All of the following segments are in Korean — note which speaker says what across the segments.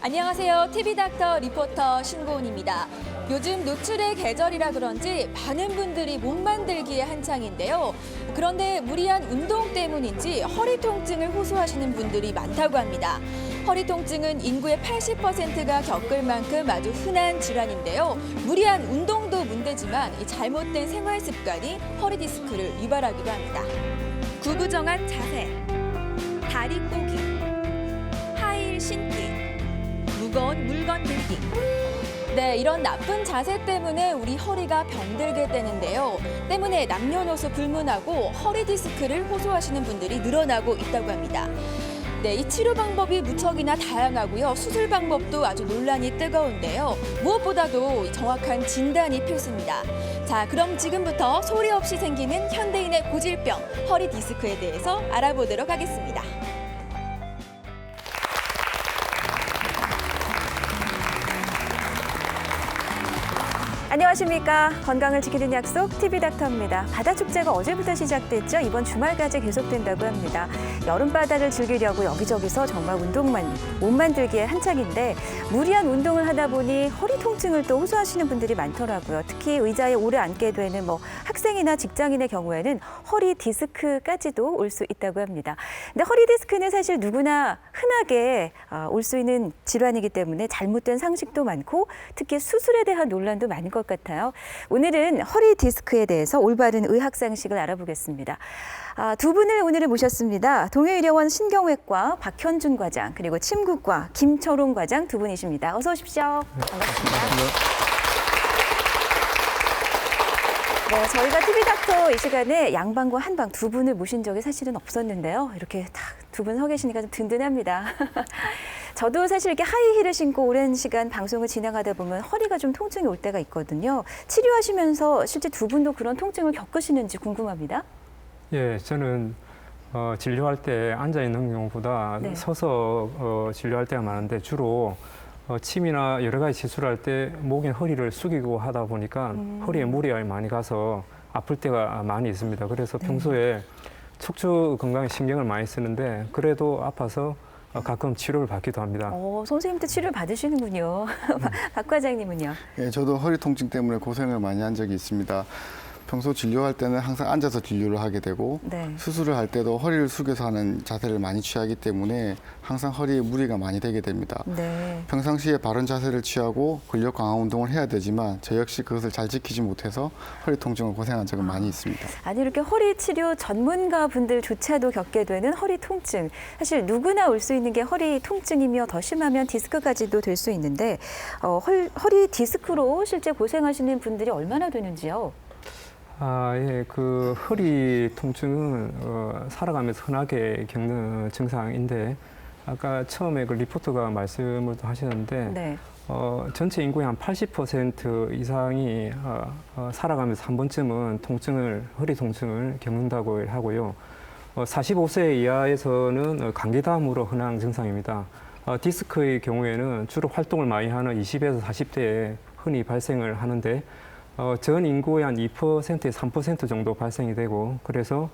Speaker 1: 안녕하세요. TV닥터 리포터 신고은입니다. 요즘 노출의 계절이라 그런지 많은 분들이 몸 만들기에 한창인데요. 그런데 무리한 운동 때문인지 허리 통증을 호소하시는 분들이 많다고 합니다. 허리 통증은 인구의 80%가 겪을 만큼 아주 흔한 질환인데요. 무리한 운동도 문제지만 이 잘못된 생활 습관이 허리 디스크를 유발하기도 합니다. 구부정한 자세, 다리 꼬기, 하이힐 신기, 무거운 물건 들기. 네, 이런 나쁜 자세 때문에 우리 허리가 병들게 되는데요. 때문에 남녀노소 불문하고 허리 디스크를 호소하시는 분들이 늘어나고 있다고 합니다. 네, 이 치료 방법이 무척이나 다양하고요. 수술 방법도 아주 논란이 뜨거운데요. 무엇보다도 정확한 진단이 필수입니다. 자, 그럼 지금부터 소리 없이 생기는 현대인의 고질병, 허리 디스크에 대해서 알아보도록 하겠습니다.
Speaker 2: 안녕하십니까. 건강을 지키는 약속 TV닥터입니다. 바다축제가 어제부터 시작됐죠. 이번 주말까지 계속된다고 합니다. 여름바다를 즐기려고 여기저기서 정말 몸 만들기에 한창인데 무리한 운동을 하다 보니 허리 통증을 또 호소하시는 분들이 많더라고요. 특히 의자에 오래 앉게 되는 학생이나 직장인의 경우에는 허리 디스크까지도 올 수 있다고 합니다. 근데 허리 디스크는 사실 누구나 흔하게 올 수 있는 질환이기 때문에 잘못된 상식도 많고 특히 수술에 대한 논란도 많은 것 같아요. 오늘은 허리 디스크에 대해서 올바른 의학 상식을 알아보겠습니다. 두 분을 오늘은 모셨습니다. 동해의료원 신경외과 박현준 과장 그리고 침구과 김철웅 과장 두 분이십니다. 어서 오십시오. 반갑습니다. 네, 저희가 TV닥터 이 시간에 양방과 한방 두 분을 모신 적이 사실은 없었는데요. 이렇게 딱 두 분 서 계시니까 좀 든든합니다. 저도 사실 이렇게 하이힐을 신고 오랜 시간 방송을 진행하다 보면 허리가 좀 통증이 올 때가 있거든요. 치료하시면서 실제 두 분도 그런 통증을 겪으시는지 궁금합니다.
Speaker 3: 예, 저는 진료할 때 앉아 있는 경우보다
Speaker 2: 네.
Speaker 3: 서서 진료할 때가 많은데 주로 침이나 여러 가지 시술할 때 목에 허리를 숙이고 하다 보니까 허리에 무리가 많이 가서 아플 때가 많이 있습니다. 그래서 평소에 척추 건강에 신경을 많이 쓰는데 그래도 아파서 가끔 치료를 받기도 합니다.
Speaker 2: 선생님도 치료를 받으시는군요. 박 과장님은요?
Speaker 4: 예, 저도 허리 통증 때문에 고생을 많이 한 적이 있습니다. 평소 진료할 때는 항상 앉아서 진료를 하게 되고
Speaker 2: 네.
Speaker 4: 수술을 할 때도 허리를 숙여서 하는 자세를 많이 취하기 때문에 항상 허리에 무리가 많이 되게 됩니다.
Speaker 2: 네.
Speaker 4: 평상시에 바른 자세를 취하고 근력 강화 운동을 해야 되지만 저 역시 그것을 잘 지키지 못해서 허리 통증을 고생한 적은 많이 있습니다.
Speaker 2: 아니 이렇게 허리 치료 전문가 분들조차도 겪게 되는 허리 통증. 사실 누구나 올 수 있는 게 허리 통증이며 더 심하면 디스크까지도 될 수 있는데 허리 디스크로 실제 고생하시는 분들이 얼마나 되는지요?
Speaker 3: 예, 그 허리 통증은 살아가면서 흔하게 겪는 증상인데 아까 처음에 그 리포터가 말씀을 하셨는데
Speaker 2: 네.
Speaker 3: 전체 인구의 한 80% 이상이 살아가면서 한 번쯤은 허리 통증을 겪는다고 하고요. 45세 이하에서는 감기 다음으로 흔한 증상입니다. 디스크의 경우에는 주로 활동을 많이 하는 20에서 40대에 흔히 발생을 하는데 전 인구의 한 2%에서 3% 정도 발생이 되고 그래서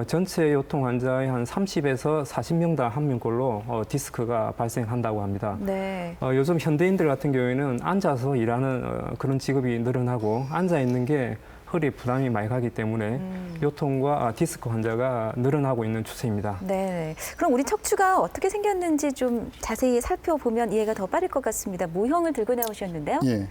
Speaker 3: 전체 요통 환자의 한 30에서 40명당 한 명꼴로 디스크가 발생한다고 합니다.
Speaker 2: 네.
Speaker 3: 요즘 현대인들 같은 경우에는 앉아서 일하는 그런 직업이 늘어나고 앉아 있는 게 허리 부담이 많이 가기 때문에 요통과 디스크 환자가 늘어나고 있는 추세입니다.
Speaker 2: 네. 그럼 우리 척추가 어떻게 생겼는지 좀 자세히 살펴보면 이해가 더 빠를 것 같습니다. 모형을 들고 나오셨는데요.
Speaker 4: 예.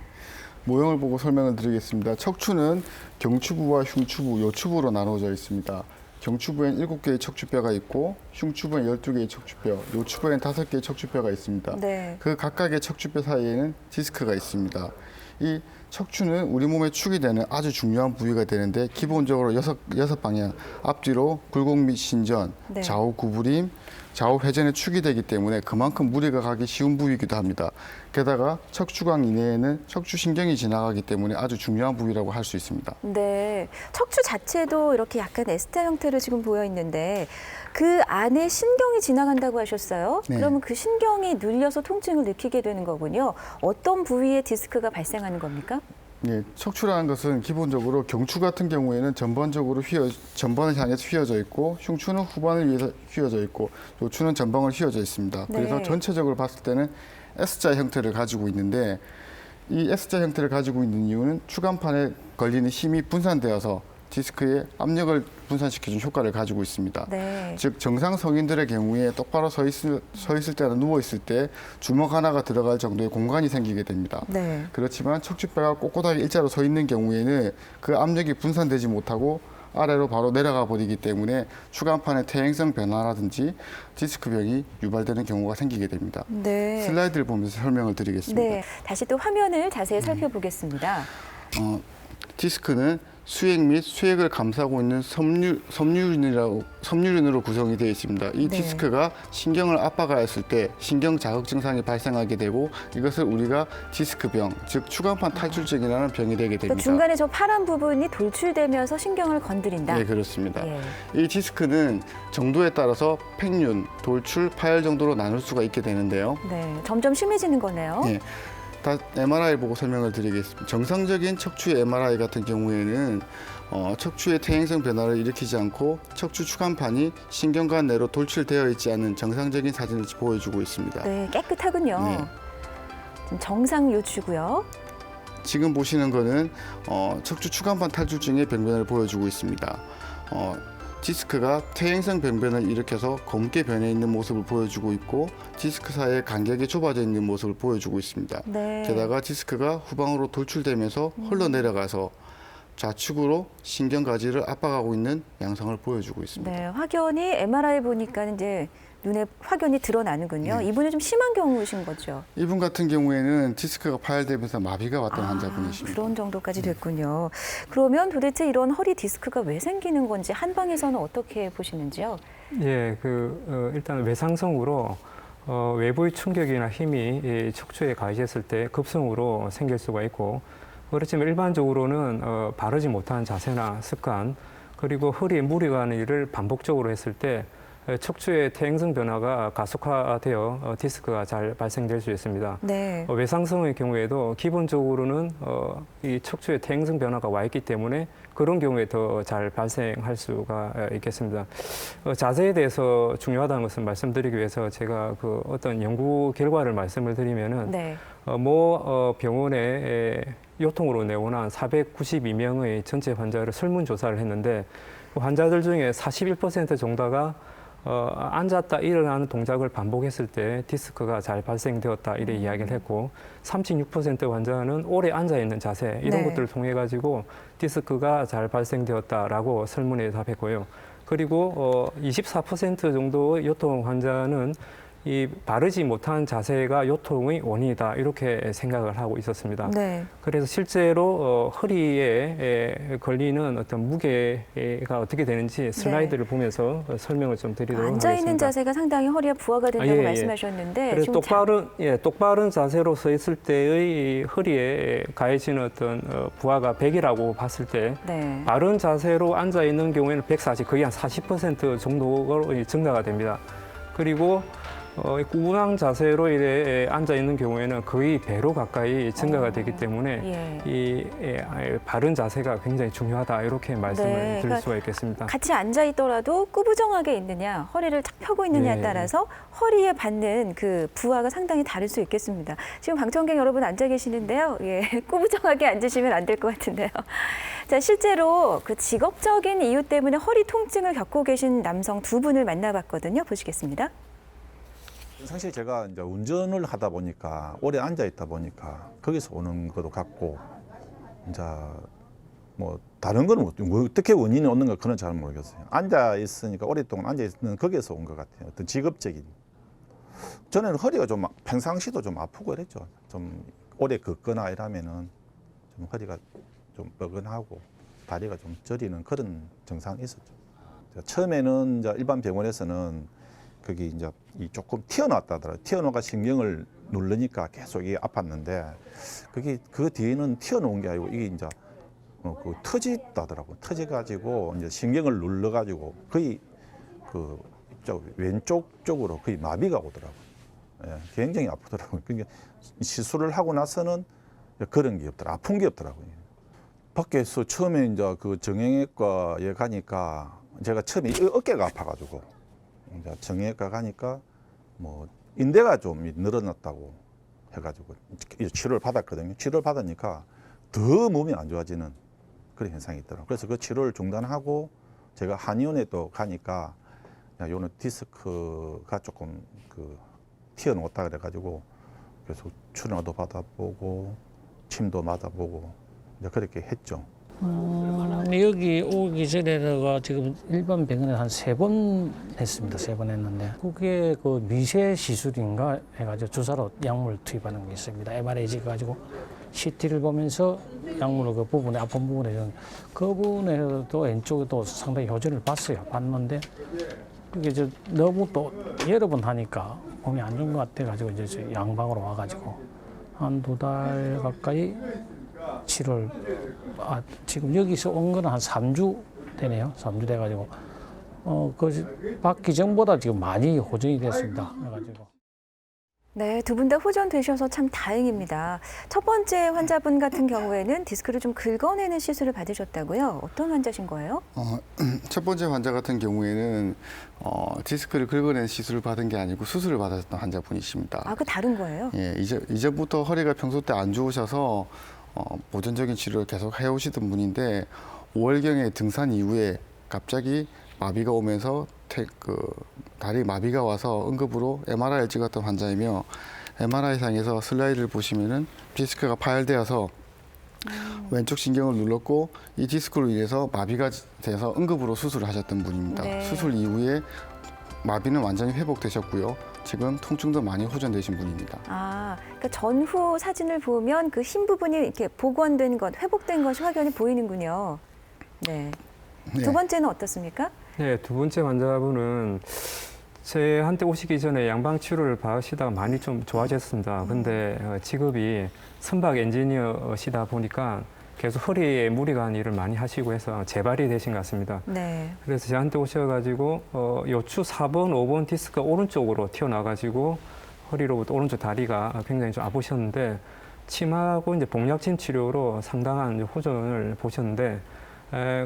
Speaker 4: 모형을 보고 설명을 드리겠습니다. 척추는 경추부와 흉추부, 요추부로 나누어져 있습니다. 경추부엔 7개의 척추뼈가 있고 흉추부엔 12개의 척추뼈, 요추부엔 5개의 척추뼈가 있습니다.
Speaker 2: 네.
Speaker 4: 그 각각의 척추뼈 사이에는 디스크가 있습니다. 이 척추는 우리 몸의 축이 되는 아주 중요한 부위가 되는데 기본적으로 여섯 방향, 앞뒤로 굴곡 및 신전,
Speaker 2: 네.
Speaker 4: 좌우 구부림, 좌우 회전의 축이 되기 때문에 그만큼 무리가 가기 쉬운 부위이기도 합니다. 게다가 척추관 이내에는 척추신경이 지나가기 때문에 아주 중요한 부위라고 할 수 있습니다.
Speaker 2: 네. 척추 자체도 이렇게 약간 에스타 형태로 지금 보여 있는데 그 안에 신경이 지나간다고 하셨어요.
Speaker 4: 네.
Speaker 2: 그러면 그 신경이 눌려서 통증을 느끼게 되는 거군요. 어떤 부위에 디스크가 발생하는 겁니까?
Speaker 4: 예, 척추라는 것은 기본적으로 경추 같은 경우에는 전반을 향해서 휘어져 있고 흉추는 후반을 위해서 휘어져 있고 요추는 전방을 휘어져 있습니다. 그래서
Speaker 2: 네.
Speaker 4: 전체적으로 봤을 때는 S자 형태를 가지고 있는데 이 S자 형태를 가지고 있는 이유는 추간판에 걸리는 힘이 분산되어서 디스크에 압력을 분산시켜준 효과를 가지고 있습니다.
Speaker 2: 네.
Speaker 4: 즉 정상 성인들의 경우에 똑바로 서 있을 때나 누워 있을 때 주먹 하나가 들어갈 정도의 공간이 생기게 됩니다.
Speaker 2: 네.
Speaker 4: 그렇지만 척추뼈가 꼿꼿하게 일자로 서 있는 경우에는 그 압력이 분산되지 못하고 아래로 바로 내려가 버리기 때문에 추간판의 퇴행성 변화라든지 디스크병이 유발되는 경우가 생기게 됩니다.
Speaker 2: 네.
Speaker 4: 슬라이드를 보면서 설명을 드리겠습니다.
Speaker 2: 네. 다시 또 화면을 자세히 살펴보겠습니다.
Speaker 4: 디스크는 수액 및 수액을 감싸고 있는 섬유륜으로 구성이 되어 있습니다. 이
Speaker 2: 네.
Speaker 4: 디스크가 신경을 압박하였을 때 신경 자극 증상이 발생하게 되고 이것을 우리가 디스크병, 즉 추간판 탈출증이라는 병이 되게
Speaker 2: 그러니까
Speaker 4: 됩니다.
Speaker 2: 중간에 저 파란 부분이 돌출되면서 신경을 건드린다.
Speaker 4: 네, 그렇습니다.
Speaker 2: 예.
Speaker 4: 이 디스크는 정도에 따라서 팽륜, 돌출, 파열 정도로 나눌 수가 있게 되는데요.
Speaker 2: 네. 점점 심해지는 거네요.
Speaker 4: 네. 다 MRI 보고 설명을 드리겠습니다. 정상적인 척추 MRI 같은 경우에는 척추의 퇴행성 변화를 일으키지 않고 척추 추간판이 신경관 내로 돌출되어 있지 않은 정상적인 사진을 보여주고 있습니다.
Speaker 2: 네, 깨끗하군요.
Speaker 4: 네.
Speaker 2: 지금 정상 요추고요.
Speaker 4: 지금 보시는 거는 척추 추간판 탈출증의 병변을 보여주고 있습니다. 디스크가 퇴행성 병변을 일으켜서 검게 변해 있는 모습을 보여주고 있고 디스크 사이에 간격이 좁아져 있는 모습을 보여주고 있습니다.
Speaker 2: 네.
Speaker 4: 게다가 디스크가 후방으로 돌출되면서 흘러내려가서 좌측으로 신경가지를 압박하고 있는 양상을 보여주고 있습니다.
Speaker 2: 네, 확연히 MRI 보니까 이제 눈에 확연히 드러나는군요.
Speaker 4: 네.
Speaker 2: 이분은 좀 심한 경우신 거죠.
Speaker 4: 이분 같은 경우에는 디스크가 파열되면서 마비가 왔던 환자분이십니다.
Speaker 2: 그런 정도까지 됐군요. 그러면 도대체 이런 허리 디스크가 왜 생기는 건지 한방에서는 어떻게 보시는지요?
Speaker 3: 예, 일단 외상성으로 외부의 충격이나 힘이 이 척추에 가해졌을 때 급성으로 생길 수가 있고 그렇지만 일반적으로는 바르지 못한 자세나 습관 그리고 허리에 무리가 가는 일을 반복적으로 했을 때 척추의 퇴행성 변화가 가속화되어 디스크가 잘 발생될 수 있습니다.
Speaker 2: 네.
Speaker 3: 외상성의 경우에도 기본적으로는 이 척추의 퇴행성 변화가 와 있기 때문에 그런 경우에 더 잘 발생할 수가 있겠습니다. 자세에 대해서 중요하다는 것을 말씀드리기 위해서 제가 그 어떤 연구 결과를 말씀을 드리면은
Speaker 2: 네.
Speaker 3: 모 병원에 요통으로 내원한 492명의 전체 환자를 설문조사를 했는데 그 환자들 중에 41% 정도가 앉았다 일어나는 동작을 반복했을 때 디스크가 잘 발생되었다 이래 이야기를 했고 36% 환자는 오래 앉아 있는 자세 이런
Speaker 2: 네.
Speaker 3: 것들을 통해 가지고 디스크가 잘 발생되었다라고 설문에 답했고요. 그리고 24% 정도의 요통 환자는 이 바르지 못한 자세가 요통의 원인이다 이렇게 생각을 하고 있었습니다.
Speaker 2: 네.
Speaker 3: 그래서 실제로 허리에 걸리는 어떤 무게가 어떻게 되는지 슬라이드를 보면서 설명을 좀 드리도록
Speaker 2: 앉아 있는
Speaker 3: 하겠습니다.
Speaker 2: 자세가 상당히 허리에 부하가 된다고
Speaker 3: 예, 예.
Speaker 2: 말씀하셨는데
Speaker 3: 그래서
Speaker 2: 지금
Speaker 3: 똑바른 자세로 서 있을 때의 허리에 가해지는 어떤 부하가 100이라고 봤을 때
Speaker 2: 네.
Speaker 3: 바른 자세로 앉아 있는 경우에는 140, 거의 한 40% 정도로 증가가 됩니다. 그리고 꾸분한 자세로 이래 앉아 있는 경우에는 거의 배로 가까이 증가가 되기 때문에
Speaker 2: 예.
Speaker 3: 이 바른 자세가 굉장히 중요하다 이렇게 말씀을
Speaker 2: 네,
Speaker 3: 드릴
Speaker 2: 그러니까
Speaker 3: 수가 있겠습니다.
Speaker 2: 같이 앉아 있더라도 꾸부정하게 있느냐, 허리를 착 펴고 있느냐에
Speaker 3: 네.
Speaker 2: 따라서 허리에 받는 그 부하가 상당히 다를 수 있겠습니다. 지금 방청객 여러분 앉아 계시는데요. 예, 꾸부정하게 앉으시면 안 될 것 같은데요. 자, 실제로 그 직업적인 이유 때문에 허리 통증을 겪고 계신 남성 두 분을 만나봤거든요. 보시겠습니다.
Speaker 5: 사실 제가 이제 운전을 하다 보니까 오래 앉아 있다 보니까 거기서 오는 것도 같고 이제 뭐 다른 거는 어떻게 원인이 오는가 그건 잘 모르겠어요. 앉아 있으니까 오랫동안 앉아 있는 거기에서 온 것 같아요. 어떤 직업적인. 저는 허리가 좀 평상시도 좀 아프고 그랬죠. 좀 오래 걷거나 이러면은 좀 허리가 좀 뻐근하고 다리가 좀 저리는 그런 증상이 있었죠. 처음에는 이제 일반 병원에서는 거기 이제 조금 튀어나왔다더라고요. 튀어나가 신경을 누르니까 계속 이게 아팠는데 그게 그 뒤에는 튀어나온 게 아니고 이게 이제 그 터지다더라고요. 터져가지고 이제 신경을 눌러가지고 거의 그 왼쪽 쪽으로 거의 마비가 오더라고요. 예, 굉장히 아프더라고요. 그러니까 시술을 하고 나서는 그런 게 없더라. 아픈 게 없더라고요. 밖에서 처음에 이제 그 정형외과에 가니까 제가 처음에 이 어깨가 아파가지고 이제 정형외과 가니까 뭐 인대가 좀 늘어났다고 해가지고 치료를 받았거든요. 치료를 받으니까 더 몸이 안 좋아지는 그런 현상이 있더라고요. 그래서 그 치료를 중단하고 제가 한의원에 또 가니까 요는 디스크가 조금 그 튀어나왔다 그래가지고 그래서 출혈도 받아보고 침도 맞아보고 이제 그렇게 했죠.
Speaker 6: 여기 오기 전에가 지금 일반 병원에 한 3번 했습니다. 3번 했는데 그게 그 미세 시술인가 해가지고 주사로 약물 투입하는 게 있습니다. MRI 찍어가지고 CT를 보면서 약물을 그 부분에 아픈 부분에 좀 그 부분에도 왼쪽에도 상당히 효과를 봤어요. 봤는데 그게 저 너무 또 여러 번 하니까 몸이 안 좋은 것 같아가지고 이제 양방으로 와가지고 한 2달 가까이 치료를 지금 여기서 온 거는 한 3주 되네요. 3주 돼가지고 그 받기 전보다 지금 많이 호전이 됐습니다. 그래가지고.
Speaker 2: 네, 두 분 다 호전되셔서 참 다행입니다. 첫 번째 환자분 같은 경우에는 디스크를 좀 긁어내는 시술을 받으셨다고요? 어떤 환자신 거예요?
Speaker 4: 첫 번째 환자 같은 경우에는 디스크를 긁어낸 시술을 받은 게 아니고 수술을 받았던 환자분이십니다.
Speaker 2: 아, 그 다른 거예요?
Speaker 4: 예, 이제부터 허리가 평소 때 안 좋으셔서 보존적인 치료를 계속 해오시던 분인데 5월경에 등산 이후에 갑자기 마비가 오면서 다리 마비가 와서 응급으로 MRI를 찍었던 환자이며 MRI상에서 슬라이드를 보시면은 디스크가 파열되어서 왼쪽 신경을 눌렀고 이 디스크로 인해서 마비가 돼서 응급으로 수술을 하셨던 분입니다.
Speaker 2: 네.
Speaker 4: 수술 이후에 마비는 완전히 회복되셨고요. 지금 통증도 많이 호전되신 분입니다.
Speaker 2: 아, 그러니까 전후 사진을 보면 그 흰 부분이 이렇게 복원된 것, 회복된 것이 확연히 보이는군요. 네.
Speaker 4: 네.
Speaker 2: 두 번째는 어떻습니까?
Speaker 3: 네, 두 번째 환자분은 저한테 오시기 전에 양방 치료를 받으시다가 많이 좀 좋아졌습니다. 근데 직업이 선박 엔지니어시다 보니까 계속 허리에 무리가 간 일을 많이 하시고 해서 재발이 되신 것 같습니다.
Speaker 2: 네.
Speaker 3: 그래서 저한테 오셔가지고 요추 4번, 5번 디스크가 오른쪽으로 튀어나와가지고 허리로부터 오른쪽 다리가 굉장히 좀 아프셨는데 침하고 이제 복약침 치료로 상당한 이제 호전을 보셨는데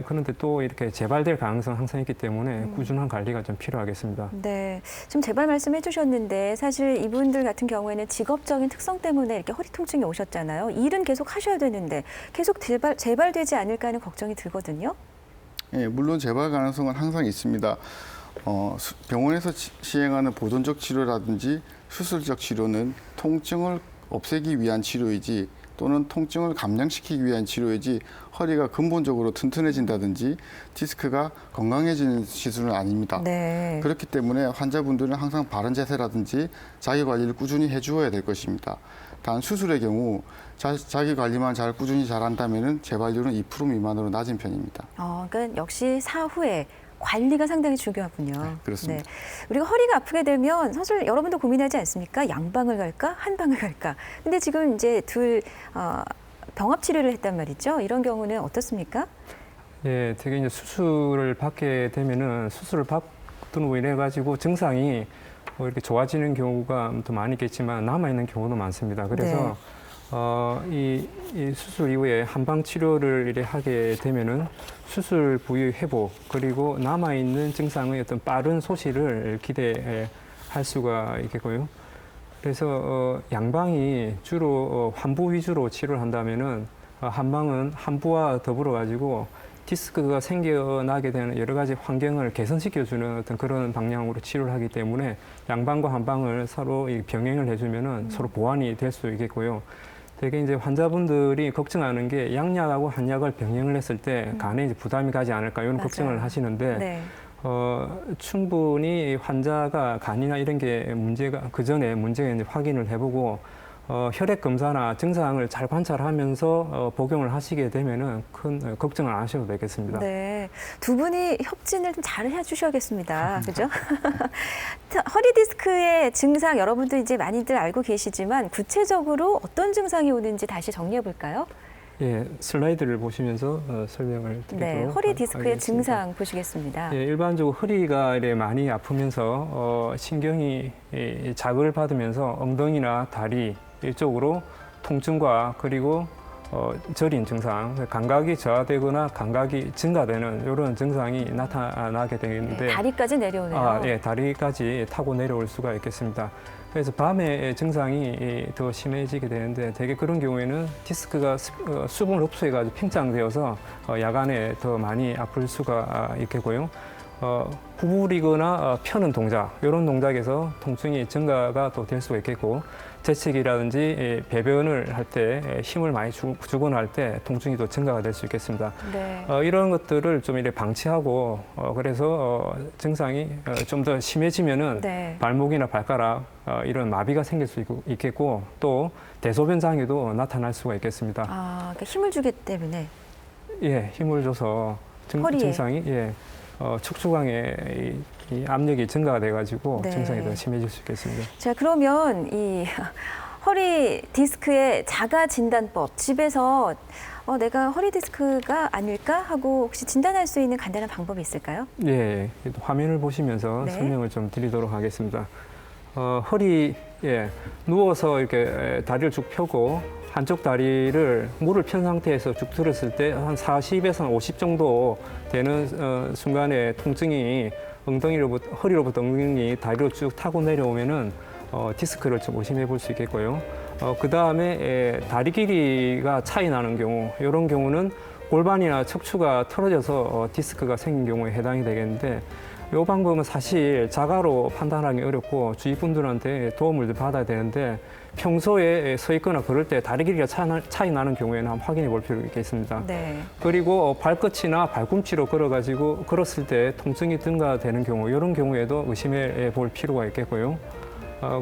Speaker 3: 그런데 또 이렇게 재발될 가능성은 항상 있기 때문에 꾸준한 관리가 좀 필요하겠습니다.
Speaker 2: 네. 지금 재발 말씀해 주셨는데 사실 이분들 같은 경우에는 직업적인 특성 때문에 이렇게 허리 통증이 오셨잖아요. 일은 계속 하셔야 되는데 계속 재발되지 않을까 하는 걱정이 들거든요.
Speaker 4: 예, 물론 재발 가능성은 항상 있습니다. 병원에서 시행하는 보존적 치료라든지 수술적 치료는 통증을 없애기 위한 치료이지 또는 통증을 감량시키기 위한 치료이지 허리가 근본적으로 튼튼해진다든지 디스크가 건강해지는 시술은 아닙니다.
Speaker 2: 네.
Speaker 4: 그렇기 때문에 환자분들은 항상 바른 자세라든지 자기 관리를 꾸준히 해주어야 될 것입니다. 단 수술의 경우 자기 관리만 잘 꾸준히 잘한다면 재발률은 2% 미만으로 낮은 편입니다.
Speaker 2: 그러니까 역시 사후에 관리가 상당히 중요하군요.
Speaker 4: 네, 그렇습니다.
Speaker 2: 네. 우리가 허리가 아프게 되면 사실 여러분도 고민하지 않습니까? 양방을 갈까? 한방을 갈까? 근데 지금 이제 병합 치료를 했단 말이죠. 이런 경우는 어떻습니까?
Speaker 3: 예, 되게 이제 수술을 받게 되면은 수술을 받던 인해 가지고 증상이 이렇게 좋아지는 경우가 더 많이 있겠지만 남아 있는 경우도 많습니다. 그래서 이 수술 이후에 한방 치료를 이렇게 하게 되면은 수술 부위 회복 그리고 남아 있는 증상의 어떤 빠른 소실을 기대할 수가 있겠고요. 그래서 양방이 주로 환부 위주로 치료를 한다면은 한방은 한부와 더불어 가지고 디스크가 생겨나게 되는 여러 가지 환경을 개선시켜주는 어떤 그런 방향으로 치료를 하기 때문에 양방과 한방을 서로 병행을 해주면은 서로 보완이 될 수 있겠고요. 되게 이제 환자분들이 걱정하는 게 양약하고 한약을 병행을 했을 때 간에 이제 부담이 가지 않을까 이런
Speaker 2: 맞아요.
Speaker 3: 걱정을 하시는데
Speaker 2: 네.
Speaker 3: 충분히 환자가 간이나 이런 게 문제가 그 전에 문제가 있는지 확인을 해보고 혈액 검사나 증상을 잘 관찰하면서 복용을 하시게 되면은 큰 걱정을 안 하셔도 되겠습니다.
Speaker 2: 네. 두 분이 협진을 좀 잘 해주셔야겠습니다. 그죠? 허리 디스크의 증상 여러분도 이제 많이들 알고 계시지만 구체적으로 어떤 증상이 오는지 다시 정리해 볼까요?
Speaker 3: 예, 슬라이드를 보시면서 설명을 드리도록
Speaker 2: 네. 허리 디스크의
Speaker 3: 하겠습니다.
Speaker 2: 증상 보시겠습니다.
Speaker 3: 예, 일반적으로 허리가 이렇게 많이 아프면서 신경이 자극을 받으면서 엉덩이나 다리 이쪽으로 통증과 그리고 저린 증상, 감각이 저하되거나 감각이 증가되는 이런 증상이 나타나게 되는데
Speaker 2: 다리까지 내려오네요.
Speaker 3: 예, 다리까지 타고 내려올 수가 있겠습니다. 그래서 밤에 증상이 더 심해지게 되는데 대개 그런 경우에는 디스크가 수분을 흡수해가지고 팽창되어서 야간에 더 많이 아플 수가 있겠고요. 구부리거나 펴는 동작, 이런 동작에서 통증이 증가가 또 될 수가 있겠고 재채기라든지 배변을 할 때 힘을 많이 주거나 할 때 통증이 또 증가가 될 수 있겠습니다.
Speaker 2: 네.
Speaker 3: 이런 것들을 좀 이렇게 방치하고 그래서 증상이 좀 더 심해지면은
Speaker 2: 네.
Speaker 3: 발목이나 발가락 이런 마비가 생길 수 있겠고 또 대소변 장애도 나타날 수가 있겠습니다.
Speaker 2: 그러니까 힘을 주기 때문에.
Speaker 3: 예, 힘을 줘서
Speaker 2: 허리에.
Speaker 3: 증상이 척추강에 이 압력이 증가가 돼가지고
Speaker 2: 네.
Speaker 3: 증상이 더 심해질 수 있겠습니다.
Speaker 2: 자, 그러면 이 허리 디스크의 자가 진단법, 집에서 내가 허리 디스크가 아닐까 하고 혹시 진단할 수 있는 간단한 방법이 있을까요?
Speaker 3: 예, 화면을 보시면서
Speaker 2: 네.
Speaker 3: 설명을 좀 드리도록 하겠습니다. 허리에 누워서 이렇게 다리를 쭉 펴고 한쪽 다리를 무를 편 상태에서 쭉 들었을 때 한 40에서 50 정도 되는 순간에 통증이 허리로부터 엉덩이 다리로 쭉 타고 내려오면은 디스크를 좀 의심해 볼 수 있겠고요. 그 다음에 다리 길이가 차이 나는 경우, 이런 경우는 골반이나 척추가 틀어져서 디스크가 생긴 경우에 해당이 되겠는데 이 방법은 사실 자가로 판단하기 어렵고 주위 분들한테 도움을 받아야 되는데 평소에 서 있거나 걸을 때 다리 길이가 차이 나는 경우에는 한번 확인해 볼 필요가 있겠습니다.
Speaker 2: 네.
Speaker 3: 그리고 발끝이나 발꿈치로 걸었을 때 통증이 증가되는 경우, 이런 경우에도 의심해 볼 필요가 있겠고요.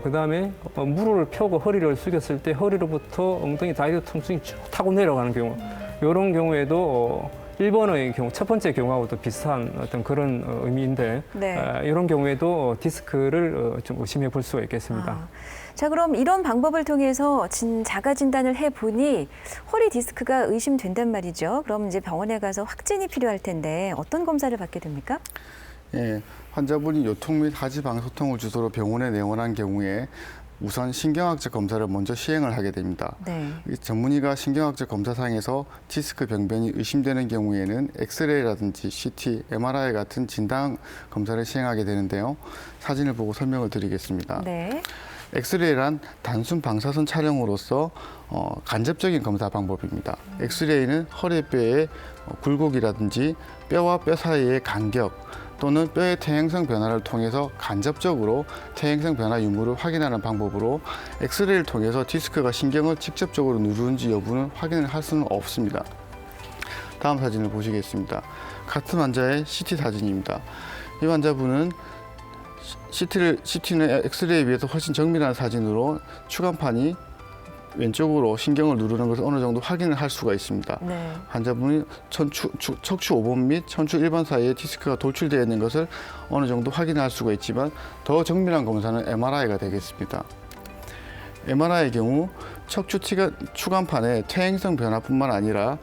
Speaker 3: 그 다음에 무릎을 펴고 허리를 숙였을 때 허리로부터 엉덩이 다리로 통증이 쭉 타고 내려가는 경우, 이런 경우에도 1번의 경우, 첫 번째 경우하고도 비슷한 어떤 그런 의미인데
Speaker 2: 네.
Speaker 3: 이런 경우에도 디스크를 좀 의심해 볼 수가 있겠습니다.
Speaker 2: 자, 그럼 이런 방법을 통해서 자가 진단을 해보니 허리 디스크가 의심된단 말이죠. 그럼 이제 병원에 가서 확진이 필요할 텐데 어떤 검사를 받게 됩니까?
Speaker 4: 예, 환자분이 요통 및 하지방소통을 주소로 병원에 내원한 경우에 우선 신경학적 검사를 먼저 시행을 하게 됩니다.
Speaker 2: 네.
Speaker 4: 이 전문의가 신경학적 검사상에서 디스크 병변이 의심되는 경우에는 엑스레이라든지 CT, MRI 같은 진단 검사를 시행하게 되는데요. 사진을 보고 설명을 드리겠습니다.
Speaker 2: 네.
Speaker 4: 엑스레이란 단순 방사선 촬영으로서 간접적인 검사 방법입니다. 엑스레이는 허리뼈의 굴곡이라든지 뼈와 뼈 사이의 간격 또는 뼈의 퇴행성 변화를 통해서 간접적으로 퇴행성 변화 유무를 확인하는 방법으로 엑스레이를 통해서 디스크가 신경을 직접적으로 누르는지 여부는 확인을 할 수는 없습니다. 다음 사진을 보시겠습니다. 같은 환자의 CT 사진입니다. 이 환자분은 CT는 엑스레이에 비해서 훨씬 정밀한 사진으로 추간판이 왼쪽으로 신경을 누르는 것을 어느 정도 확인을 할 수가 있습니다.
Speaker 2: 네.
Speaker 4: 환자분이 척추 5번 및 척추 1번 사이에 디스크가 돌출되어 있는 것을 어느 정도 확인할 수가 있지만 더 정밀한 검사는 MRI가 되겠습니다. MRI의 경우 척추 추간판의 퇴행성 변화뿐만 아니라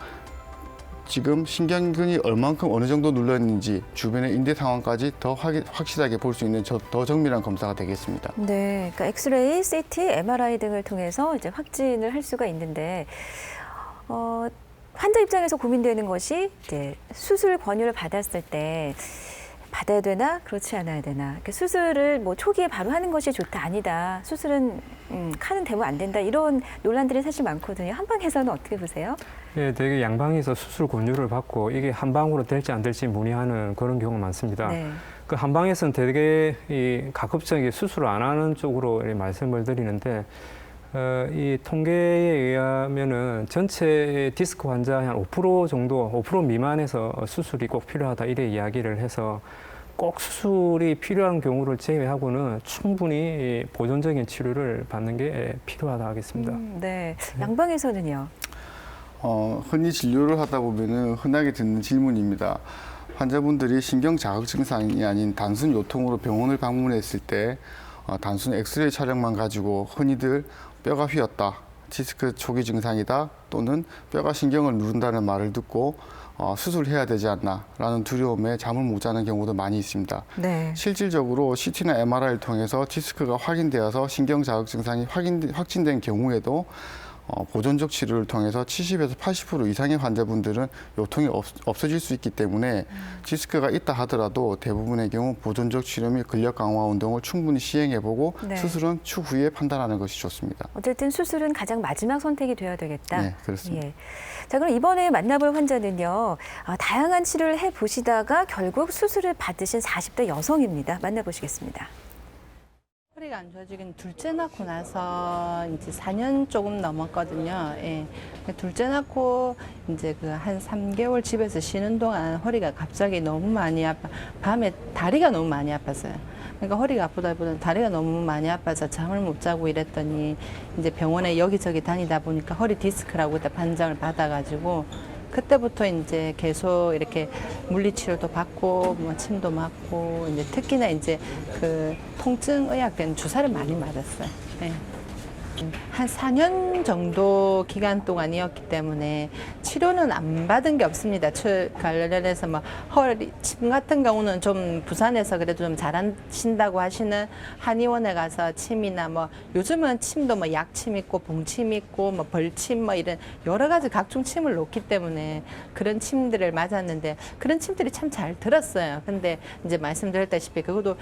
Speaker 4: 지금 신경근이 얼만큼 어느 정도 눌러 있는지 주변의 인대 상황까지 더 확실하게 볼 수 있는 더 정밀한 검사가 되겠습니다.
Speaker 2: 네, 그러니까 엑스레이, CT, MRI 등을 통해서 이제 확진을 할 수가 있는데 환자 입장에서 고민되는 것이 이제 수술 권유를 받았을 때 받아야 되나 그렇지 않아야 되나. 그러니까 수술을 뭐 초기에 바로 하는 것이 좋다 아니다. 수술은 칸은 대면 안 된다. 이런 논란들이 사실 많거든요. 한방에서는 어떻게 보세요?
Speaker 3: 예, 되게 양방에서 수술 권유를 받고 이게 한방으로 될지 안 될지 문의하는 그런 경우가 많습니다.
Speaker 2: 네.
Speaker 3: 그 한방에서는 되게 가급적이 수술을 안 하는 쪽으로 말씀을 드리는데 이 통계에 의하면은 전체 디스크 환자 한 5% 정도, 5% 미만에서 수술이 꼭 필요하다 이래 이야기를 해서 꼭 수술이 필요한 경우를 제외하고는 충분히 보존적인 치료를 받는 게 필요하다 하겠습니다.
Speaker 2: 네. 양방에서는요?
Speaker 4: 흔히 진료를 하다 보면은 흔하게 듣는 질문입니다. 환자분들이 신경 자극 증상이 아닌 단순 요통으로 병원을 방문했을 때 단순 엑스레이 촬영만 가지고 흔히들 뼈가 휘었다, 디스크 초기 증상이다 또는 뼈가 신경을 누른다는 말을 듣고 수술해야 되지 않나라는 두려움에 잠을 못 자는 경우도 많이 있습니다.
Speaker 2: 네.
Speaker 4: 실질적으로 CT나 MRI를 통해서 디스크가 확인되어서 신경 자극 증상이 확진된 경우에도 보존적 치료를 통해서 70에서 80% 이상의 환자분들은 요통이 없어질 수 있기 때문에 디스크가 있다 하더라도 대부분의 경우 보존적 치료 및 근력 강화 운동을 충분히 시행해보고
Speaker 2: 네.
Speaker 4: 수술은 추후에 판단하는 것이 좋습니다.
Speaker 2: 어쨌든 수술은 가장 마지막 선택이 되어야 되겠다.
Speaker 4: 네, 그렇습니다.
Speaker 2: 예. 자, 그럼 이번에 만나볼 환자는요. 다양한 치료를 해보시다가 결국 수술을 받으신 40대 여성입니다. 만나보시겠습니다.
Speaker 7: 허리가 안 좋아지긴 둘째 낳고 나서 이제 4년 조금 넘었거든요. 예. 둘째 낳고 이제 그 한 3개월 집에서 쉬는 동안 허리가 갑자기 너무 많이 밤에 다리가 너무 많이 아팠어요. 그러니까 허리가 아프다기보다는 다리가 너무 많이 아파서 잠을 못 자고 이랬더니 이제 병원에 여기저기 다니다 보니까 허리 디스크라고 그때 판정을 받아가지고 그때부터 이제 계속 이렇게 물리치료도 받고 뭐 침도 맞고 이제 특히나 이제 그 통증 의학된 주사를 많이 맞았어요. 네. 한 4년 정도 기간 동안이었기 때문에 치료는 안 받은 게 없습니다. 관련해서 뭐 허리 침 같은 경우는 좀 부산에서 그래도 좀 잘하신다고 하시는 한의원에 가서 침이나 뭐 요즘은 침도 뭐 약침 있고 봉침 있고 뭐 벌침 뭐 이런 여러 가지 각종 침을 놓기 때문에 그런 침들을 맞았는데 그런 침들이 참 잘 들었어요. 근데 이제 말씀드렸다시피 그것도